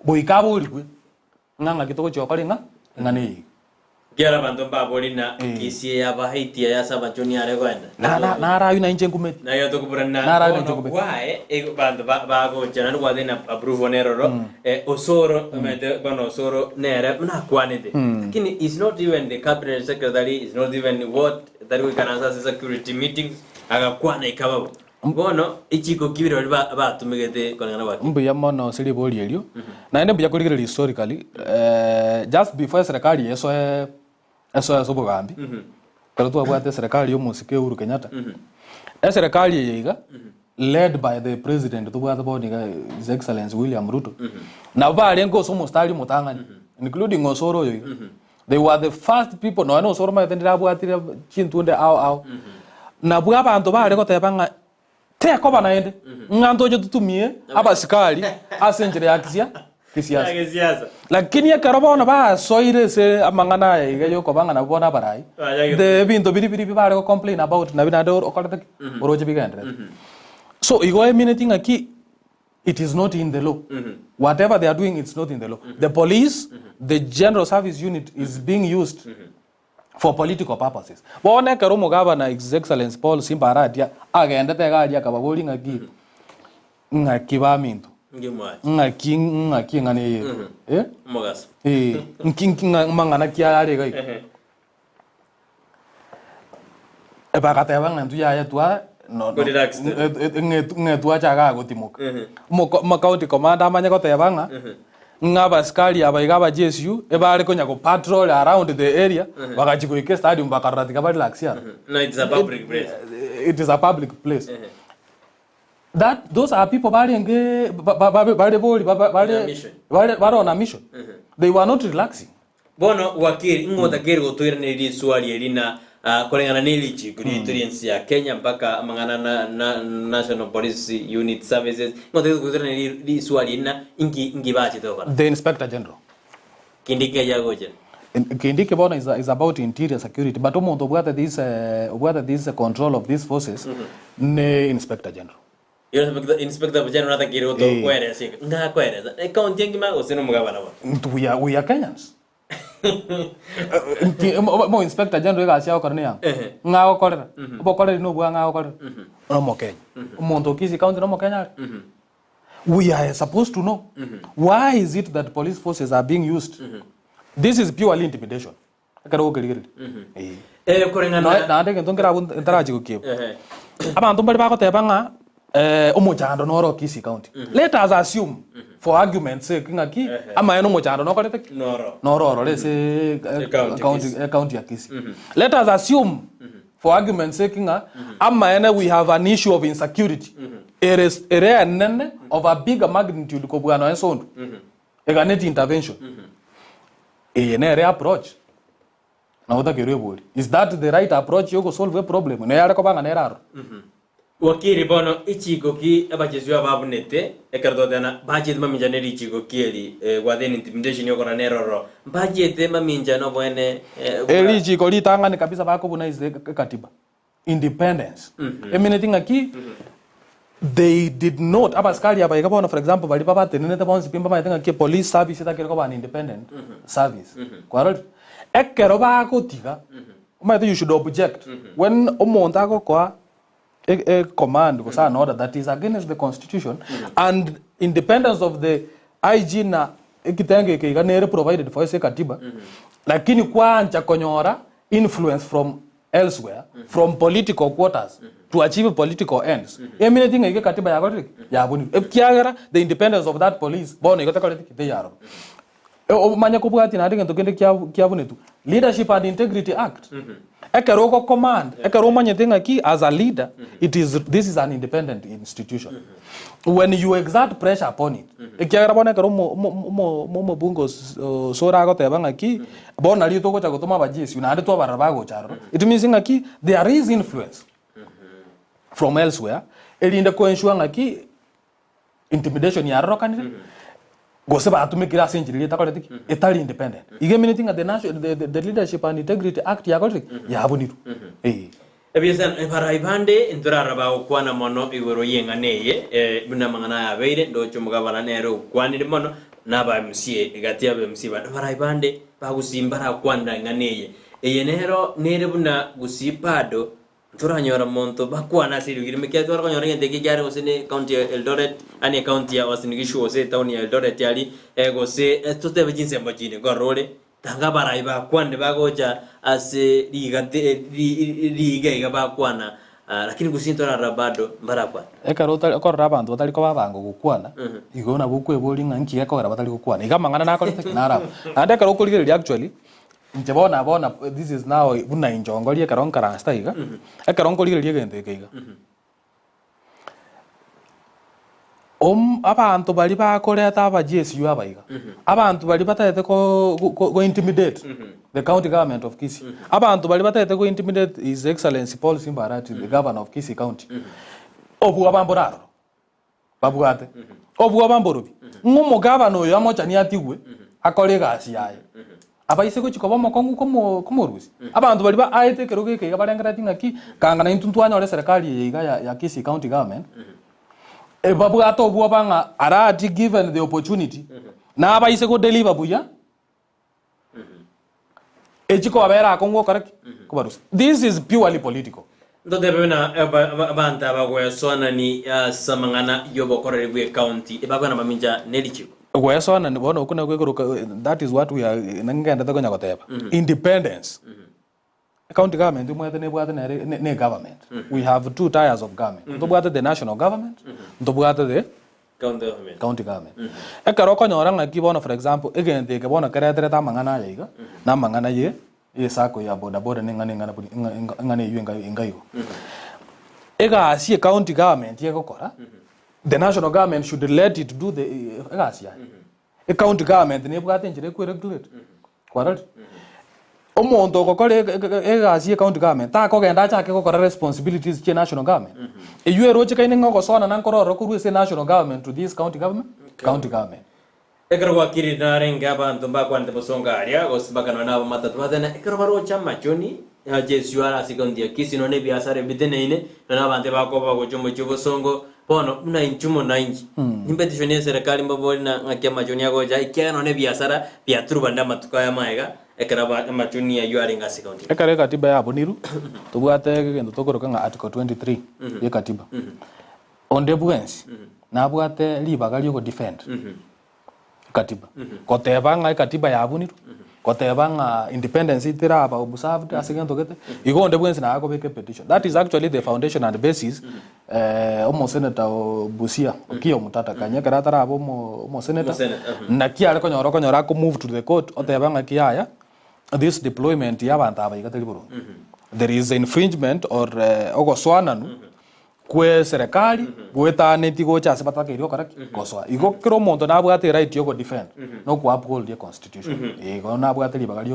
boy kabuli nganga kitoko chokalinga ngani Gera bantu baboli na Kisii ya bahiti ya saba joni are kwenda. Na rayu na inje ngumeti. Na yo to kubura na. Na rayu na inje ngumeti. Why bantu bago jana kwa dena approve nero osoro mede bano osoro nere na kwanide. Lakini is not even the cabinet secretary, is not even what that we can answer security meetings aga kwana ikababo. Bono ichiko kibiro ba tumegete kolengana waki. Mbu ya mono sili boli elio. Na ene buya kuligere historically just before serikali eso sobogambi pero tu abwate serikali yo musike Uhuru Kenyatta serikali yiga led by the president tu bwate boniga his excellency William Ruto na bale ngo so mustali mutangani including osoro yo they were the first people no osoro ma tendira bwatira chintunde au na bwa bantu bale ko tebanga te ko banaende nganto jo tutumie abasikali asenjere yakisia kisiasa lakini yakarabona ba soire se amangana yiga ko bangana bona barai the binto biri bare ko complain about na binado okorata oroje bigandre so igo eminating aki it is not in the law whatever they are doing it's not in the law the police the general service unit is being used for political purposes bona karomo governor his excellency Paul Simbaradia agenda tegadia kababoli ngaki ba minto ngaki ngane mogas mangana kia ale gai e ba kata bang ntu ya tua no ngetua chaga gotimuka mo county commander amanya ko tebanga ngaba skali abaiga ba JSU e ba re konya ko patrol around the area bagachiko ike stadium bakaratika ba relaxia no it's a public place it is a public place that those are people bali on a mission they were not relaxing bono wakili ngota gero toira ne swali elina kolengana nilichi kuri experience ya Kenya mpaka mangana na National Police Unit Services ngota gero ne swali na ingi bachi to bana the Inspector General kindike yagoje kindike bona is about interior security but omuntu obwata this control of these forces ne Inspector General Inspector General nata gero to kwere sika nga kwere account yangi ma oseno mugabana wa we are Kenyans mo Inspector General ga sia okorne yang nga okorera obokorera no bwa nga okorera no mo Kenya omuntu Kisii County no mo Kenya we are supposed to know why is it that police forces are being used this is purely intimidation akaro ogerigeri korengana na ndenge ntongera ntaraji kukiba abantu bali bakotebanga omochando noro Kisii County let us assume for argument's sake ngaki ama eno mochando nokorete noro let's say county ya Kisii let us assume for argument's sake ama eno we have an issue of insecurity it is a of a bigger magnitude ko bwana ensonto eganeti intervention nere approach na utakire buri. Is that the right approach you go solve a problem ne yare ko banga neraro Wakili bono ichiko ki abachezwa babunete ekardo dana budget maminja ne ichiko kieli within intimidation yoko na neroro budget maminja no bwene ichiko litangani kabisa bako buna is katiba independence eminating aki they did not abaskali aba ikabona for example bali baba tenene bonzi pimba ma tenga ki police service itakire ko ban independent service kwarol ekero bako tiga you should object when omonta ko kwa a command because an order that is against the constitution and independence of the IG na ikitenge ke ganere provided for ese katiba lakini kwanza konyora influence from elsewhere from political quarters to achieve political ends eminating ike katiba ya gotik ya buni kiagera the independence of that police bono ikote koletik they are manya kubwati na ndenge tokende kya buni tu leadership and integrity act ekeroko command ekero manyetenga ki as a leader this is an independent institution when you exert pressure upon it ekiagera bona ekero mo bungo sora go tebanga ki bona lito go chagotoma bajisi na ndetwa barabago charo it means ngaki there is influence from elsewhere elinde ko ensure ngaki intimidation ya rokanire gose ba atumikira senjiri takoletiki etali independent ige meaning the leadership and integrity act ya koletiki ya buniru ebisan ebaraibande ndurara ba okwana mono igoro yenganeye buna mangana ya beire ndo chumugabana nero kwanire mono naba MC gatia ba MC ba baraibande ba gusimbara kwanda nganeye eyenero nere buna gusipado turanyora monto bakwana sirugire mekiatora konyora ngende kijare osene county Eldoret ani county ya wasinigishu ose town ya Eldoret yali gose tutebe jinse mbajine gorole tanga baraiba kwande bagoja ase liga bakwana lakini gusintora rabado mbarakwa ekarota korra bantu batali ko babango gukwana igona bukwe bolinga nkiye ko batali gukwana igamangana nako tekinara ande karo kuligere actually Njabona this is now buna injongolie karonka rasta iga ekaronkolie liegende keiga abantu bali bakoleta aba GSU abaiga abantu bali batete ko intimidate the county government of Kisii abantu bali batete ko intimidate his excellency Paul Simbarati the governor of Kisii county obu abamboraro babuate obu abamborobi ngumo governor oyo amocha ni atigwe akole gasi yaye abaise ko chikoba mokongu komo rusi abantu bali ba aite keroge ke barengera tingaki kangana intuntwanya ole serikali ya Kisii county government babu ato bua banga arati given the opportunity na abaise ko deliver buya ejiko abera kongo correct ko barusi this is purely political ndo debena abanta bagwesona ni samangana yobo korere county ebagana maminja nelichiko Weso na bono kuna that is what we are nangenda tagonya koteba independence county government umwete ne bwate ne government we have two tiers of government ndo bwate the national government ndo bwate the county government ekaroko nyoranga kibono for example egende ke bono keretere ta mangana yiga na mangana ye sako ya boda boda ngane yu ngayo ega asi county government ye kokora the national government should let it do the Asia. A county government ne bwate njire ku regulate. Kwaral. Omonto kokole Asia county government ta ko genda cha ke ko responsibilities che national government. E yuero che kaine ngoko sona nan kororo ku se national government to this county government. County government. Ekero wakiri na renga bantu mbakwa ndebosonga aria gosibakana nabo matatu badena ekero baro chama choni ya Jesu ara sikondia Kisii no ne biasare bitenene na bante bakoba go chomo chobosongo bono muna inchumo na inji nimbetishwe ne serikali mbaboli na ngakia machoni yago ja ikiano ne biasara bia turubanda matuka ya maega ekaraba machoni ya yuari ngasi county ekare katiba ya boniru tubwate gendo tokoroka nga article 23 ye katiba onde bwensi na bwate libaga lyo defend katiba kotebanga katiba ya boniru kotebanga independence itira aba observed asigento kete igonde bwensi na ako beke petition that is actually the foundation and the basis omo senator Gusii okiyo mutata kanya karatara abo mo senator na kiale konyora ko move to the court otebanga kiaya this deployment ya bantu aba igateli buru there is infringement or ogoswananu kwe serikali gwetaneti gocha sebata kirio karaki koswa igo kiro muntu nabwate right yo go defend no ku uphold the constitution igo nabwate libaga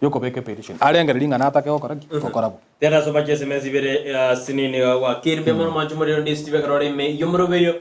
yoko beke petition arengere linga natake okaraki kokorabo tena so bache semezi bere sinini Wakili be mono manchu muri ndi stibe karore me yomro beyo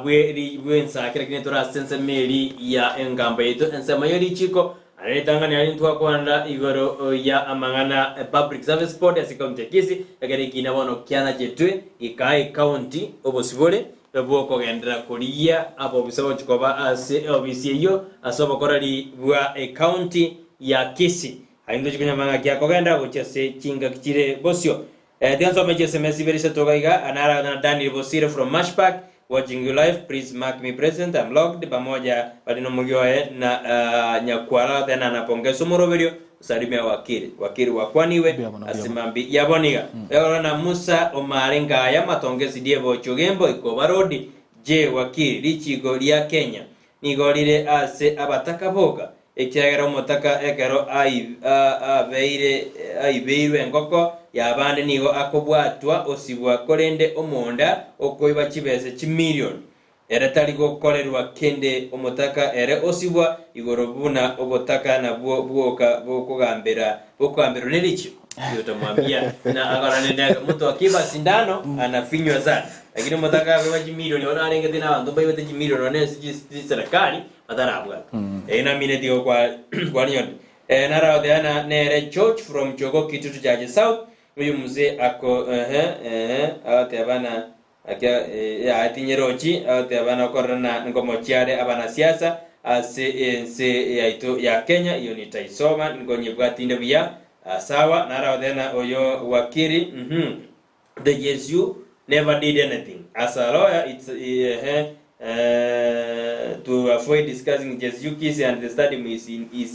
bwe nsa kira kine tora sense meri ya engamba yetu ensa mayori chiko aretangani ali ntwa kwanda igoro ya amangana public service board ya county Kisii agere kina bono kiana jetwe ikai county obosibole bwoko gendera kuriya abo bisabo chikoba ase obisi yo asobo korali bwa county ya Kisii aindo chikunya manga kya kogenda gochese chinga kichire bosio denso meje SMS verisa togaiga anara na Daniel Bosire from Mashpak watching you live. Please mark me present. I'm logged pamoja badino mugioe na nyakwara tena anapongeso moroverio salimia Wakili wakwaniwe asimambi yaboniga na Musa Omarenga ya matongezi dievo chogembo ikoba road je Wakili Richiko lya Kenya nigorire ase abataka boga ekiragera omutaka ekero aibeirwe engoko yabande nigo akobwatwa osibwa korende omonda okoiba kibese kimillion era tali gokorerwa kende omutaka ere osibwa igoro buna obutaka na bwoka bokugambira nerichi yotomwambia na agarane mtu akiba sindano anafinywa sana lakini omutaka abiba kimillion ona arengete na bantu baiba kimillion one serikali atarabwa ina minute yo kwa nyon nara odana nere church from Chogo Kitutu Jaji South uyu mzee ako ate abana akia ya atinyerochi ate abana korana ngomochiare abana siasa ase ya Kenya iyo nitaisoma ngonyebwati ndebya sawa nara odana oyo Wakili the Jesu never did anything as a lawyer it's to avoid discussing Jesu Kisii and the stadium is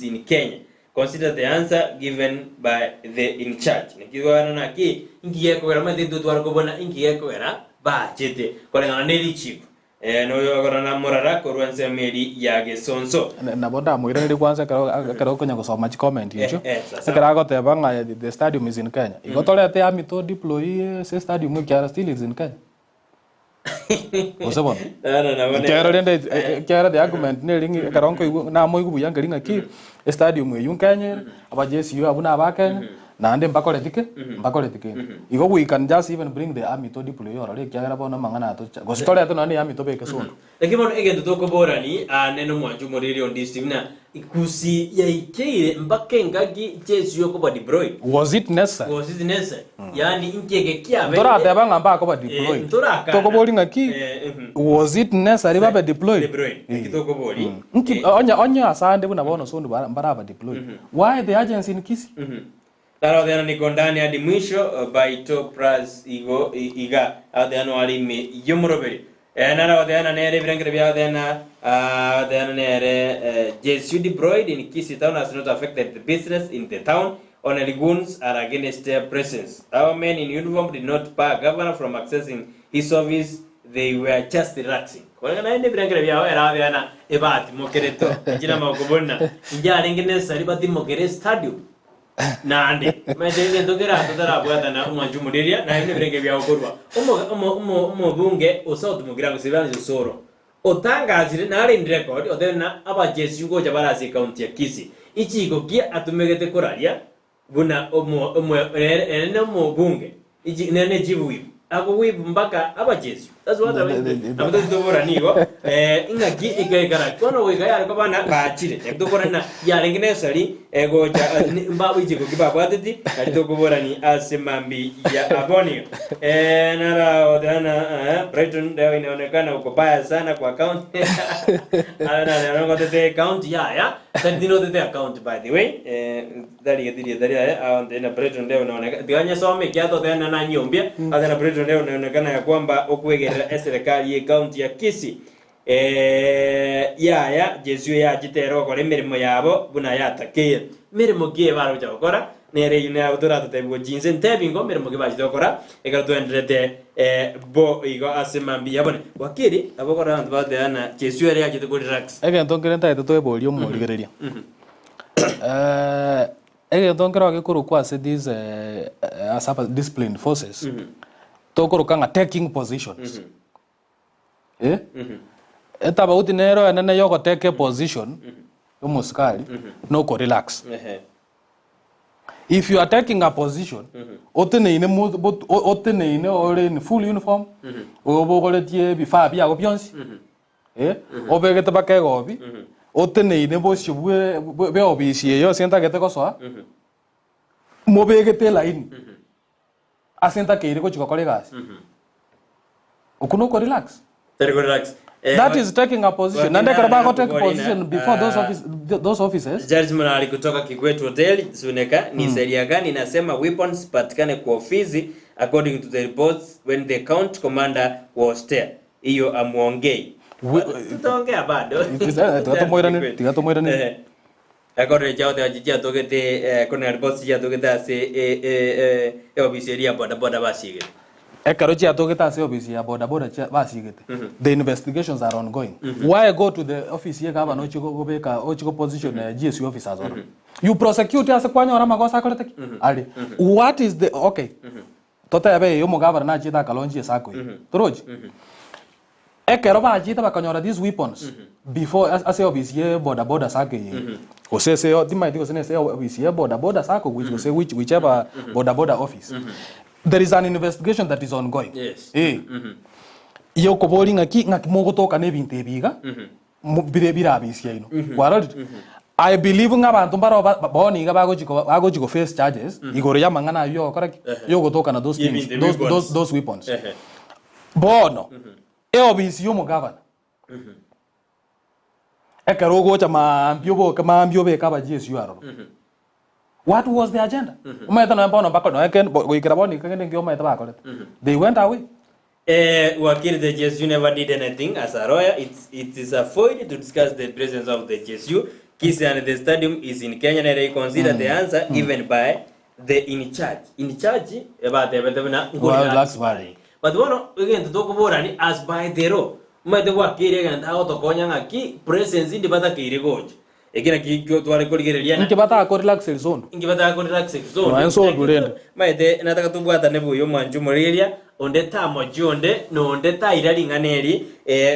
in Kenya. Consider the answer given by the in charge. Nikiwa na ki ingiye ko gama de tutwar ko bona ingiye ko era ba chete ko na neli chip no yo gorana morara ko ruanse meri yage sonso na boda mo ire kwanza karo konya kusoma chi comment hicho kara go te banga the stadium is in Kenya igotole te amito deploy se stadium kya still is in Kenya osabon na kera the argument ne ringi karonko na mo igubu yanga ringa ki stadium yu Kenya abajesi yu abuna abakenya na ande mbakole tike igo we can just even bring the army to deploy orale kera bona mangana to gostole to nani army to beke sondo lakini mo egendo to ko borani neno mwanju moriri on this team na ikusi ya ikeire mbake ngagi Jesu yo ko ba deploy was it necessary yani inkege kya be tora te banga mbako ba deploy to ko bori ngaki was it necessary ba deploy kitoko bori onya asande buna bono sondo baraba deploy why the agency in Kisii Taro dena niko ndani hadi mwisho by top price iga adeno alime yomoroberi nara dena nere birangere bya dena nere Jesu deployed in Kisii town has not affected the business in the town. Only goons are against their presence. Our men in uniform did not bar governor from accessing his office. They were just relaxing. Kwa na ende birangere bya era dena ebati mokereto jina makobona njya ngene saribati mokere stadium nande mede ndogera tutara bwata na umwanju mudiria na ine birenge bya okorwa umo bunge osautu mugira ngusibana zosoro otangazire na ari record odena aba Jesu go jabarasi county ya Kisii ichigo kia atumegete koraria buna omo bunge ichi nene jibuwi ako wibu mbaka aba Jesu that's what I mean amuto tobora nigo ingaki ikegara kono wiga yari ko bana bachire ekdokora na yari ngine sari ego mbabu ichigo kibaba atiti ari tokobora ni asemambi ya abonio nara odana Brighton leo inaonekana uko baya sana kwa account ana ngote the account ya tadino the account by the way dari na Brighton leo inaonekana diganya some kiato tena na nyombia na Brighton leo inaonekana ya kwamba okuegera serikali ya county ya Kisii ya Jesu ya jitero ko mirimo yabo buna yatakiye mirimo gie baro chokora nere yune autora tebwo jinse ntebingo mirimo gie bajokora egatwendrete bo igo asemambi yabone Wakili abokora antu badana Jesu ya jite ko relax egentongere ntaite twebori omurigereria egentongere agekuru kwa these as disciplined forces tokorokanga taking positions eta bauti nero enene yoko take position umusikali no ko relax if you are taking a position oteneine ore in full uniform obogoletie bifaa byago byonsi obegete bakegobi oteneine boshibwe be obishie yo senta gete kosoa mobegete line asenta keire ko chikokore gasi okuno ko relax that is taking a position nande karaba take position before those officers judgment ali kutoka Kigwetu Hotel Suneka ni sheria gani inasema weapons patikane kwa ofisi according to the reports when the county commander was there hiyo amuongei tutaongea bado tutamoirane akore jao de ajia togete kuna reports ya togete ase ofisi ya boda basige ekarochi atogeta ase office ya boda basigete the investigations are ongoing why go to the office ye gaba no chiko gobeka ochiko position GSU officers on you prosecute ase kwanyora makosa akoreteki ali what is the okay tota yabe yo mugaba na chita kalonji esako toroji ekero ba chita bakanyora these weapons before ase office ye boda sake osese yo dimaiti ko senese office ye boda sako whichever boda office there is an investigation that is ongoing. Yes. Iyo koboli ngaki mogotoka ne binte biga. Bire abisia ino. Warod. I believe ngabantu mbaro boni ga bago face charges. Igoro ya mangana yo correct. Yo gotoka na those things. Those weapons. Bono. Obisio mo governor. Ekaro go chama mbio be ka ba GSU aro. What was the agenda? They went away. Wakili, the GSU never did anything as a lawyer. It is a void to discuss the presence of the GSU. Kisii and the stadium is in Kenya, and they consider the answer even by the in charge. In charge about the but one again to talk about as by the law. The Wakili and out of Konyangaki presence in the Batakiri Gorge. Egina kikyo twale koligerelia nkibata ko relax zone no enso bulende maide nataka tubwata nebu yo manju morelia onde tamo jonde no onde tairali nganeri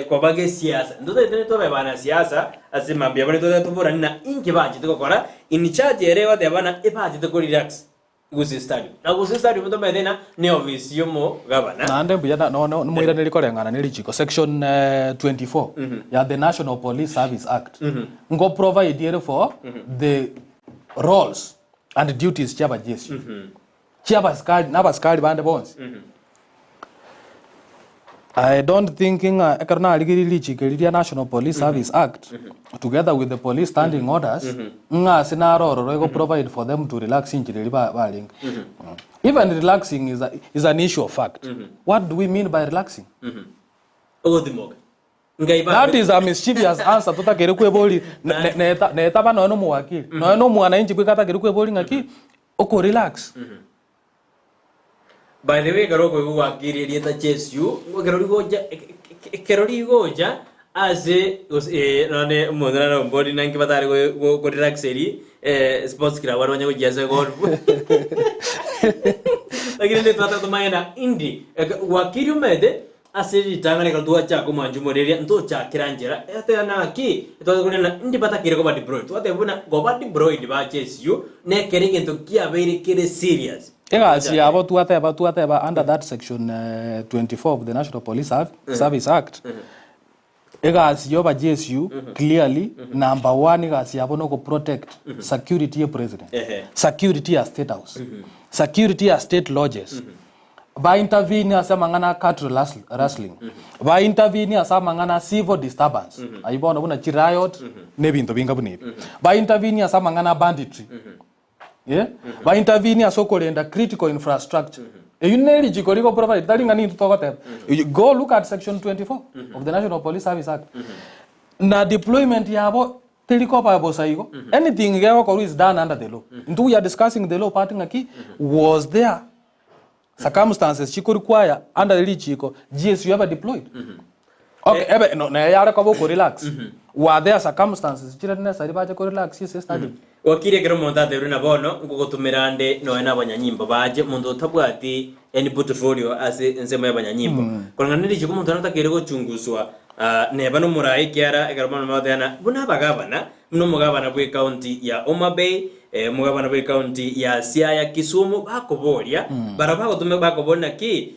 kwa bage siasa ndoto tene tobe bana siasa asema bya bale toto tubura na inki baje tukokora in charge erewa de bana ebaje to relax Gusii stadium na Gusii stadium ndo medena ne office yomo governor na ande buya no muira nelikolengana ne Richiko section 24 ya the National Police Service Act ngo provide here for the roles and duties chaba GSU chaba skali bande bonds I don't think ekarna aligiri chikelia National Police Service Act together with the police standing orders nga sinaro provide for them to relax in baling even relaxing is an issue of fact what do we mean by relaxing that is a mischievous answer tutakere kweboli neta bana no muwakili no mwana inchi kwikata kere kweboli ngaki oko relax by the way garoko Wakili rieta GSU kerori goja aze nane mudra no body nanki batari go relaxeri sports club wanu nyago jaze golf lakini ndio tata tumaina indi Wakili umede asiri tangane kaltua cha ko manju morelia ndo cha kiranjera ate na ki to kunena indi batakire ko badi bro to ate buna go badi bro ndi ba GSU ne kerenge to kia very kere serious Egasi abo tuateba under that section 24 of the National Police Service Act. Egasi yoba GSU clearly number 1 egasi abo no go protect security of president. Security as state house. Security as state lodges. By intervene as mangana cattle rustling. By intervene as mangana civil disturbance. Ayibona buna chi riot nebinto binga bunibi. By intervene as mangana banditry. Yeah, by intervening as so-called critical infrastructure. You need to go provide. You go look at section 24 of the National Police Service Act. Na deployment yabo telecopter yabo saigo. Anything is done under the law. Into we are discussing the law parting aquí was there circumstances chiko require under the Richiko GSU ever deployed. Okay, no na yara ko relax. Were there circumstances chira necessary ba ko relax yes study. wakire kero monta de runa bono ngugutumira nde no ena abanyanyimbo baje mundu tabwati any portfolio ase nsemo y'abanyanyimbo kolanga Richiko mundu anatakire guchunguzwa neba no murai kiara egaromano mathana buna bagabana no mugabana bwe county ya Homa Bay mugabana bwe county ya Siaya Kisumu bakoboria barabago tume bakobona ki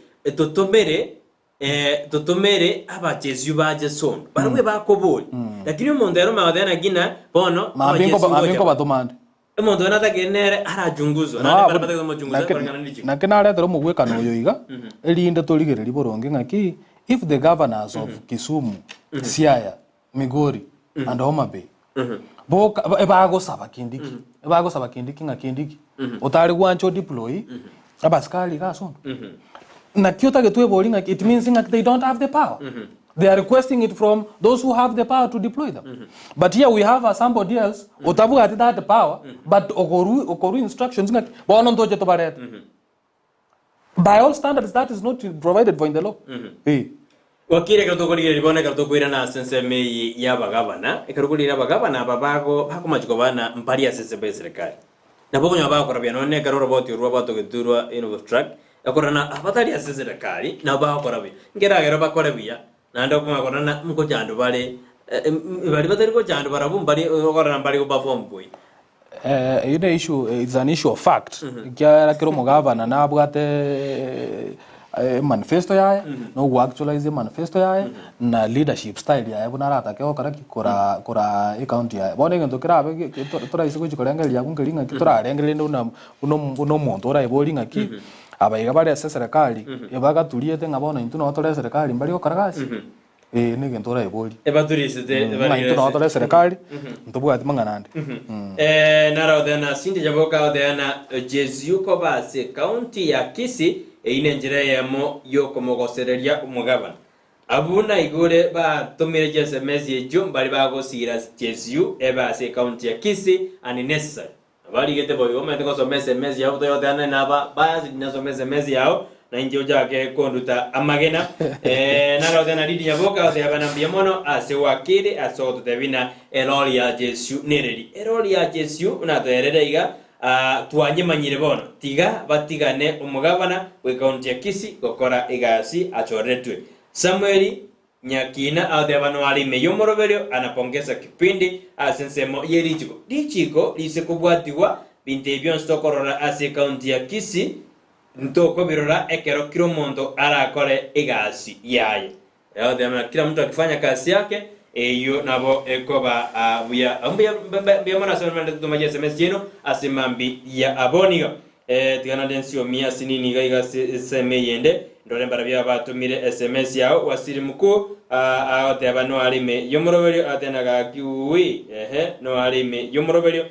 tutumere abachezu baje son barwe bakobori lakini umuntu yaro mathana gina bono mabingo batumande umuntu anatakenere arajunguzwa nande barabata mujunguza kolanga Richiko na kenare tero mugwekano yoiga erinde toligereri boronge ngaki if the governors of Kisumu, Siaya, Migori, and Homa Bay, ebago saba kindiki nga kindiki, otari wancho deploy, abaskali gason. Na kiota getwe boring, it means that they don't have the power. They are requesting it from those who have the power to deploy them. But here we have somebody else, otabu ati that the power, but okoru instructions nga bono ntoje to baret. By all standards, that is not provided for in the law. Wakire katokori ribona katokwira na sense mei ya bagabana ekarukuri ya bagabana babago hakumachiko bana mpari ya sense be serikali na bogo nyaba ko rabia none karoro boti ruwa bato geturwa in of track akorana abatari ya sense serikali na ba ko rabia ngera gero bakore bia na ndo kuma korana mko jando bale bali batari ko jando barabumbari okorana bali ko perform boy issue is an issue of fact kya kero mugabana na abwate manifesto yae no actualize manifesto yae na leadership style yae bunarata ke okara kora account yae bone ngento kirabe tora isi kuchikorengeria kungelinga kitorarengere uno muntu ora ebolinga ki abaiga bari ase serikali ebaga tuliete ngabona into no tore serikali mbali okara gasi ne ngento ora eboli ebaturisite bari into no tore serikali ntobwati manganande nara odena sinde jaboka odena jezuko base county ya Kisii ine njire yemo yoko mogosereria umugabana abuna igure ba tumire SMS yejo bali bagosira Jesu eba se county ya Kisii unnecessary bali gete boyo omete ko SMS yao to yodana naba bazi dinazo SMS yao na injo jake konduta amagena nara odena didi yaboka ode abana biamono ase wakili aso tutebina eroli ya Jesu nereri eroli ya Jesu unaterere iga tuanyemanyire bono tiga batigane umugabana we county ya Kisii gokora igasi achoretwe Samueli Nyakina ade abano alime yomoroberio anapongeza kipindi asensemo ye Richiko lise kubwatiwa binte byon stokorora ase county ya Kisii ntoko birora ekero kiro mondo arakore igasi yaye ade amana kila mtu akifanya kazi yake eyo nabo ekoba buya ambia mona sana tumaje SMS jeno asimambi ya aboniga tigana densio mia sinini gaiga seme yende ndole barabya batumire SMS yao wasiri mkuu aote abano alime yomoroberio atena ga kiwi no alime yomoroberio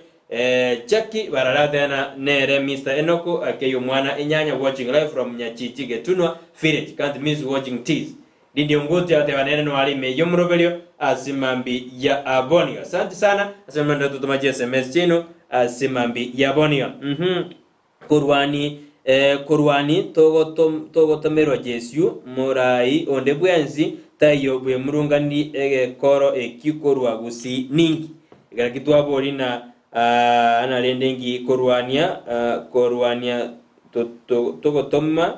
Jackie bararadena nere Mr. Enoko akeyo mwana inyanya watching live from Nyachichi Getunwa Village can't miss watching teas Didi Ongote ate banene no alime yomoroberio asimambi ya aboniga. Asante sana. Asimambi tutumaje SMS chino asimambi ya aboniga. Kurwani togo tomero Jesu morai onde bwenzi tayo bwe murungani koro ekikorwa Gusii ningi. Igara kitu abori na analendengi Kurwania togo toma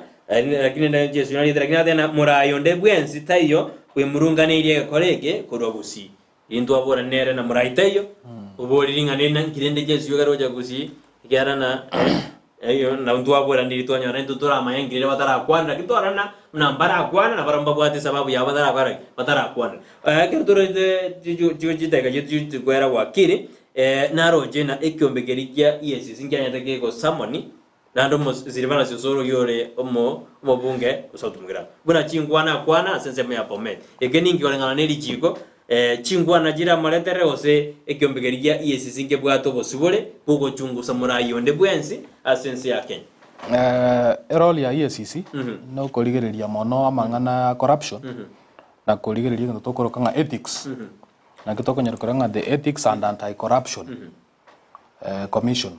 lakini na Jesu nali lakini tena murayo ndebwenzi tayo kwe murungane ile kolege korwa Gusii into abora nere na muraitayo ubori ringane na kirende Jesu garoja Gusii ikiarana eyo na ndo abora ndilitwanya na ndo tora mayangire batara kwanda kitorana na mbara kwana na baramba bwate sababu ya batara kwana kirtoro jitega jitu kwera wakili naroje na ekyombegerikia yes singanya takeko samoni nando ziribana sosoro yore omobunge usautumgira buna chingwana kwana senseme ya pomet ekeningi olengana ne Richiko chingwana jira maletere ose ekyombegerikia yes singe bwato bosubole bugo chungusa murayo nde bwensi asense ya Kenya role ya EACC no koligereria mono amangana corruption na koligereria ndo tokorokanga ethics na kitokonyerkoranga the ethics and anti-corruption commission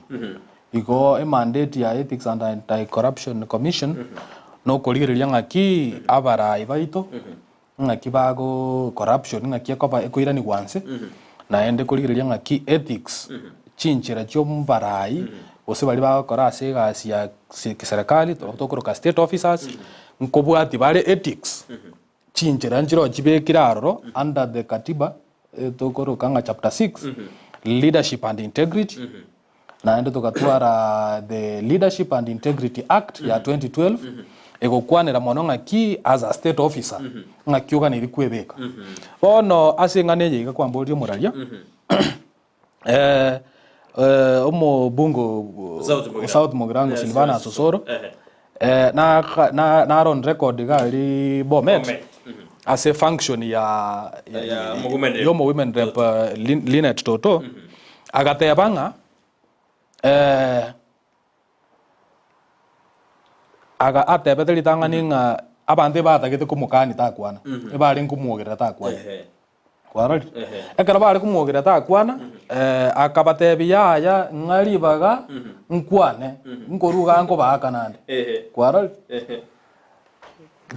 iko mandate ya ethics and anti-corruption commission no koligereria ngaki abara ibaito ngaki bago corruption ngaki akoba ekoirani wanse na ende koligereria ngaki ethics chinchira cio mbarai ose bari bakora ase egasi ya serikali tokoroka state officers nkobwati bare ethics chinchira njiro chibekira aroro under the katiba tokoroka nga chapter 6 leadership and integrity na ndo tukatwara the leadership and integrity act ya 2012 egokwanera mono ngaki as a state officer ngakiuga niri kwebeka bono ase ngane yiga kwamborio muraria omo bungo South Mugirango Silvana Sosoro na on record gali Bomet as a function ya Yomo Women Rep Linet Toto agatebanga aga atebeteli tanganinga abande batagite kumukani takwana ebali nkumugira takwana kwarali ekara bali kumugira takwana akabatebi yaya ngalibaga nkwane nkoruga nko bakanande kwarali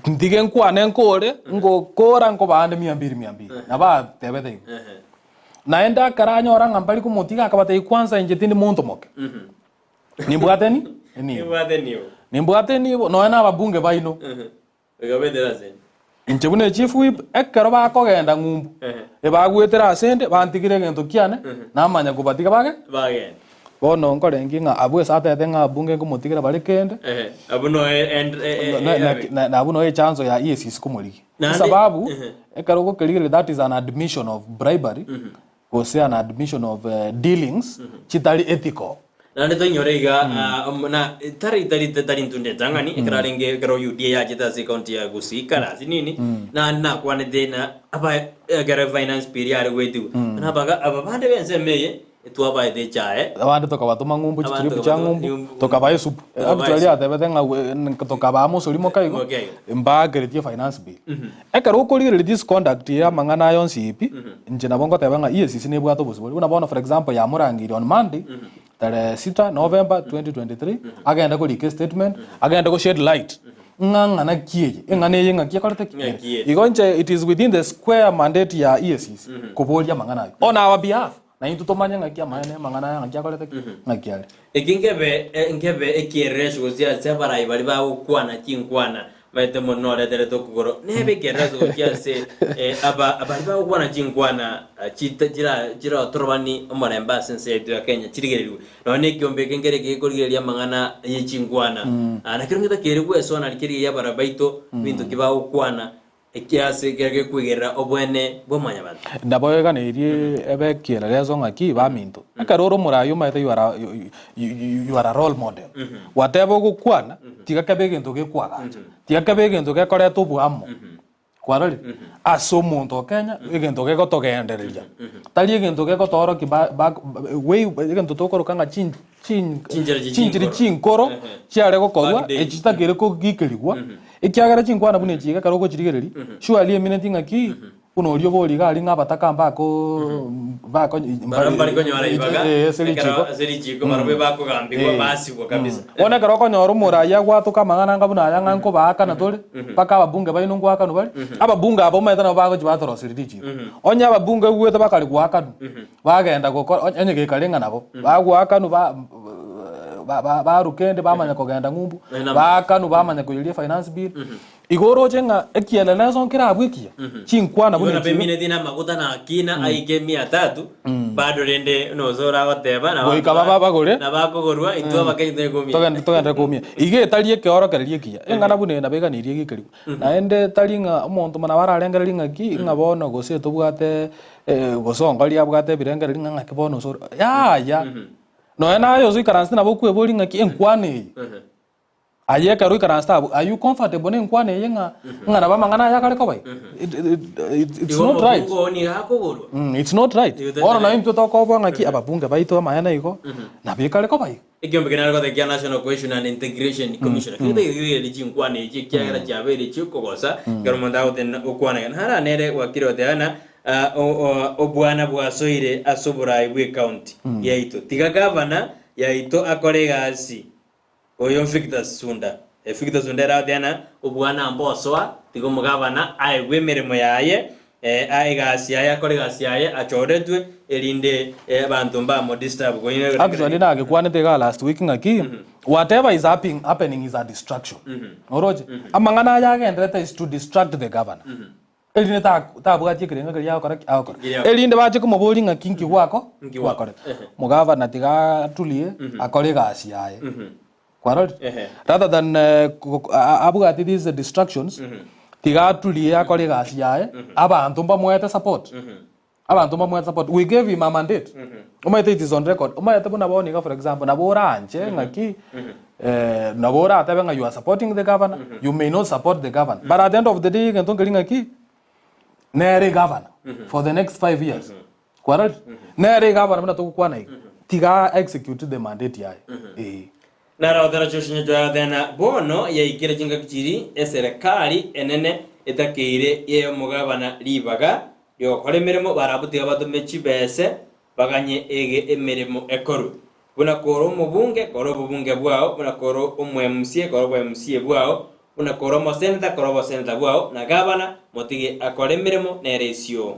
ndige nkwane nkore ngokora nko bande 200 nabatebete naenda karanyora ngambali kumutiga akabatei kwanza injetini muntu moke nimbwateni nimbwateni no na ababunge baino egabetera sen inchebune chief whip ekero bakogenda ngumbu ebagwetera asende bantigire gento kiane namanya kubatiga bage bono nkorengi nga abwe satete nga bunge kumutigira bari kende abuno na abuno chanzo ya EACC kumuliki sababu ekero ko kirigire that is an admission of bribery or say an admission of dealings chitali ethical nane tonyorega na tari ntunde tangani ikrarenge kero UDA ya jita se county ya Gusii kala sinini na kwane dena aba gara finance period wetu na baga abande bense meye etwa de chae abande tokabatuma ngumbu chitiripu cha ngumbu tokabaye supu actually atebete nga tokabamo solimo kaigo mbageretie finance bill ekaro kolire this conduct ya mangana yonsi ipi nje nabongo tebanga EACC ne bwato busiboli unabona for example ya murangiri on Monday tarehe 6 November 2023 agenda ko leak statement agenda ko shed light nganga na kiye ngane yenga kiye korete kiye igonje it is within the square mandate ya EACC kubolia mangana on our behalf na into tomanya ngakia maene mangana ngakia korete ngakiale ngebe ekieresh gozia separai bali ba ukwana chinkwana baite monore dele tokugoro nebe keresh gozia se abali ba ukwana chinkwana jira otorobani omoremba sense yetu ya Kenya chirigereru none kiombe kengere gekorigeria mangana yichinkwana na kirongeta kerewe so na likiri ya barabaito bintu kiba ukwana ekiase gerege kwigera obwene bomanya batu ndaboyega nerie ebe kielezo ngaki ba minto akaroro murayo maite you are a role model whatever gukwana tigakabe gento gekwaga tigakabe gento gekoreto bwamo kwarali aso muntu Kenya egento gegotogendereria tali egento gegotoro kiba we egento tokorokanga chinjiri chinkoro chiare gokorwa echitagire ko gikerigwa ikiagara chinkwana bune chiga karoko chirigereri surely eminenti ngaki uno rio boli gali ngabataka bako barambari konyora ibaga Richiko marbe bako gambigwa basibwa kabisa ona karoko nyoro muraya gwatuka mangana ngabuna yanga nko baka na tole paka ababunge baino ngwaka no bali ababunge abo maita no bago chibatoro Richiko onya ababunge gwete bakali gwaka bagenda gukora enyege kalenga nabo bagwaka no ba rukende bamanya kugenda ngumbu bakanu bamanya kuyiria finance bill igoro chenga ekiela lezo nkira abwikia chinkwana bune pemine dina makuta na akina aike 300 bado rende nozora goteba na boika baba bagore na bakogorwa itwa bakende komia togenda komia ige talie keoro kererie kia engana bune na bega nirie gikeri na ende talinga omonto mana bararengereri ngaki ngabono gose tobwate gosongoria bwate birengereri ngaki bono so ya no na yo zui karansta na boku eboli ngaki enkwane aye karu karansta are you comfortable enkwane yenga ngana ba mangana ya kale ko bai it's not right it's not right ora na imto to ko bo ngaki ababunge baito mayana iko na bi kale ko bai ikiombe kenara ko the National Cohesion and Integration Commission kide yiri chinkwane chikiagera chabere chikogosa garumanda uten okwana hara nere wakiro teana obwana bwasoire asobora ibwe county yaito tiga governor yaito akorega asi oyo Victor Sunda era diana obwana amboswa tigo mugabana aigwe mirimo yaye aigasi aya kore gasi aya achoretwe elinde bantu mbamo disturb ko ine actually na gekwanete ga last week ngaki whatever is happening is a distraction oroje amangana ya gendrete is to distract the governor elinde ta bwati kirenga kali yako akora elinde baje kumuburi ngakinki gwako gwakore mugavana tiga tulie akore gasi aya kwarol rather than abugati these distractions tiga tulie akore gasi aya abantu mbamwete support abantu mbamwete support we gave him a mandate umayete it is on record umayete buna bawoni for example nabora anje ngaki nabora atabenga you are supporting the governor you may not support the governor but at the end of the day ngento ngaki nere governor for the next 5 years kwarol nere governor mna tukukwana hiki tiga execute the mandate yae nara odara choshinyo jwa thena bono ya ikira jinga kichiri eserikali enene etakire ye mugabana libaga yo kore mirimo barabuti abadume chibese baganye ege emirimo ekoru buna koro mubunge koro bubunge bwao buna koro umwemsie koro bwemsie bwao buna koro mo senator koro bo senator bwao na gabana motige akore mirimo na ratio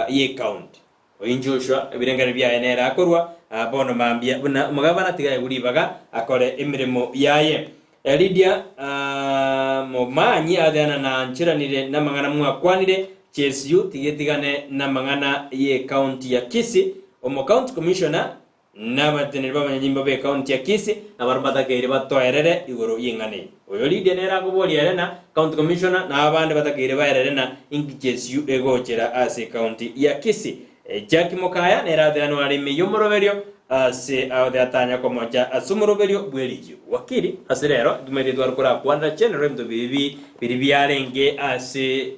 ye count oyinjoshwa ebirengane bya enera akorwa bono mambia buna mugabana tiga gulibaga akore emirimo yaye Lydia momanyi adana na nchiranire na mangana mwakwanire CSU tigetigane na mangana ye county ya Kisii omo county commissioner n'abateneri b'abanyanyimba be county ya Kisii abarumata keire batoerere igoro yingane oyo Lydia nera kuboli arena county commissioner na abandi batakeire baerere na ingi CSU egochera ase county ya Kisii Jackie Mokaya nera dhano alimi yomoroberio se atanya komoja asumuroberio bweriji wakili aserero dumeri dwarukura kwanda chenero mto bibi arenge ase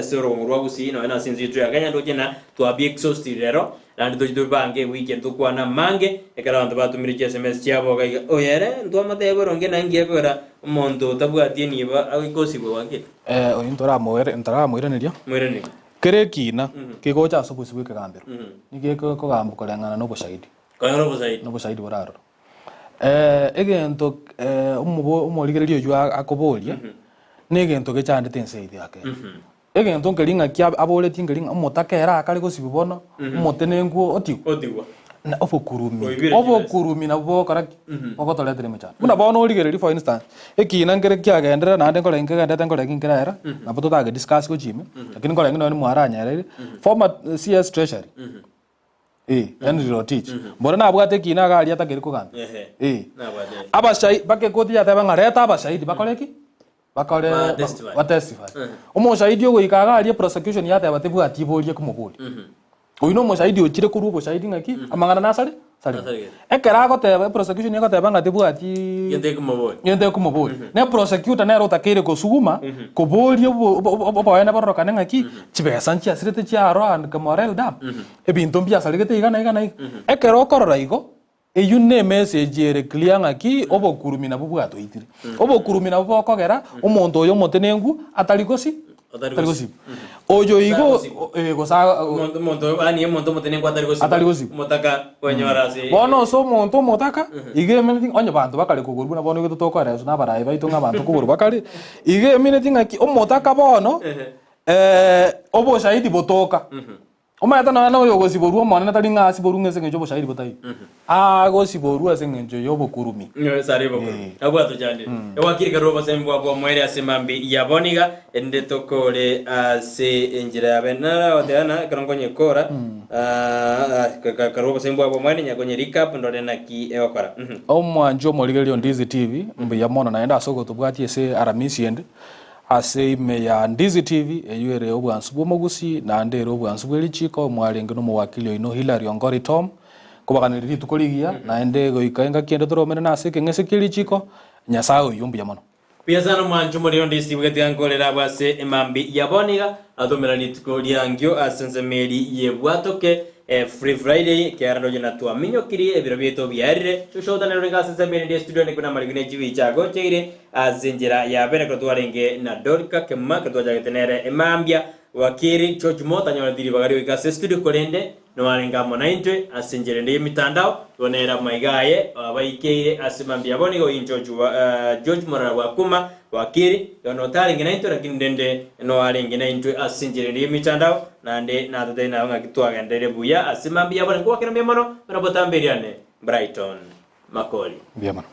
sorongurwa Gusii no na sinzi tu yaganya ndogena to abi exhaustirero and do bange weekend to kwana mange ekara ndo batumiri SMS cyabo ga oyere ndo amatebo ronge nangiye kora mondo tabwati niba agikosibwe wakili oyintora moire nerio kerekina kigocha sobusiwe kagambiro nigeko kogambo korangana no bushahidi no bushahidi boraro egento umurigererio yu akoboria negento gechandete enseithi yake egento ngelinga kya aboleti ngelinga umutakera akari gosibibono umutenenguo otigwa na obokurumi na bokora ogotoletere mechana buna bono origereri for instance ekina ngere kyagendera na ndengora ingegenda ngora ingera na boto tage discuss ko jime lakini ngora ngino ni mwaranyerere former CS treasury Henry Rotich mbona nabwate kina gali atakeri kugamba nabwate abashai bakekoti yataba ngareta abashahidi bakoreki bakore batestify umushahidi yo ikaga ali prosecution yataba tebwati bolie kumubuli oyino mushahidi okire kuri ubo shahidi ngaki amangana nasari sari ekera goteba prosecution yagoteba ngati bwati yende kumubuli ne prosecutor ne rotakire kosuguma koboli oboyana barokane ngaki chibesa nchi asirete chiaro and kamorel dam ebinto mbia saligete igana ekera okorora igo eyune message ere clear ngaki obokurumi na bubwato itire obokurumi na bubokogera omonto oyo motenengu atalikosi ojo igo gosa monto ani monto motenengu ataligosi motaka wenyorase bono so monto motaka ige meeting onyo bantu bakale kugurbu na bono gitoko reso na baraye baitunga bantu kugurbu bakale ige meeting aki omotaka bono obo shahidi botoka omayata na no yogo siboru mwana na talinga asiboru ngese ngejo bo shahidi botai go siboru asengejo yobo kurumi sare boko abwato jande wakiri garoba sembo abo mwere asemambi yaboniga ende tokole ase enjira yabenara odana karongonye kora garoba sembo abo mwere nyagonye recap ndore na ki ekora omwanjo moligelio Ndizi TV mbi yamona naenda asoko tubwati ese aramisi ende ase ime ya Ndizi TV eyuere obwansubo Gusii na ndero obwansubo Richiko mwarenge no Wakili ino Hilary Ongori Tom kubaganiriri tukoligia na ende goikaenga kiende toromene na ase kengese Richiko nyasayo yumbi yamono pia sana mwanjo muri Ndizi bugati angolera base emambi yaboniga adomera nitukolia ngyo asensemeri yebwatoke Free Friday kiarano jina tuwa minyo kiri ebiro bieto biarire shoshoda nero ngasa sembeni ndi studio ni kuna maligine chivi chago chire azinjira ya bene kwa tuwa renge na dorika kema kwa tuwa jagetenere emambia Wakili George Mota nyora diri bagari wikase studio kolende no arenga monaintwe asinjere ndi mitandao tonera maigaye abaikeire asimambia bonigo George Mora wakuma wakili yono taringi naintwe lakini ndende no arengi naintwe asinjere ndi mitandao nande natete na ngakitwaga ndere buya asimambia bonigo wakirambia mono barabotambiriane Brighton Makoli Bien, mano.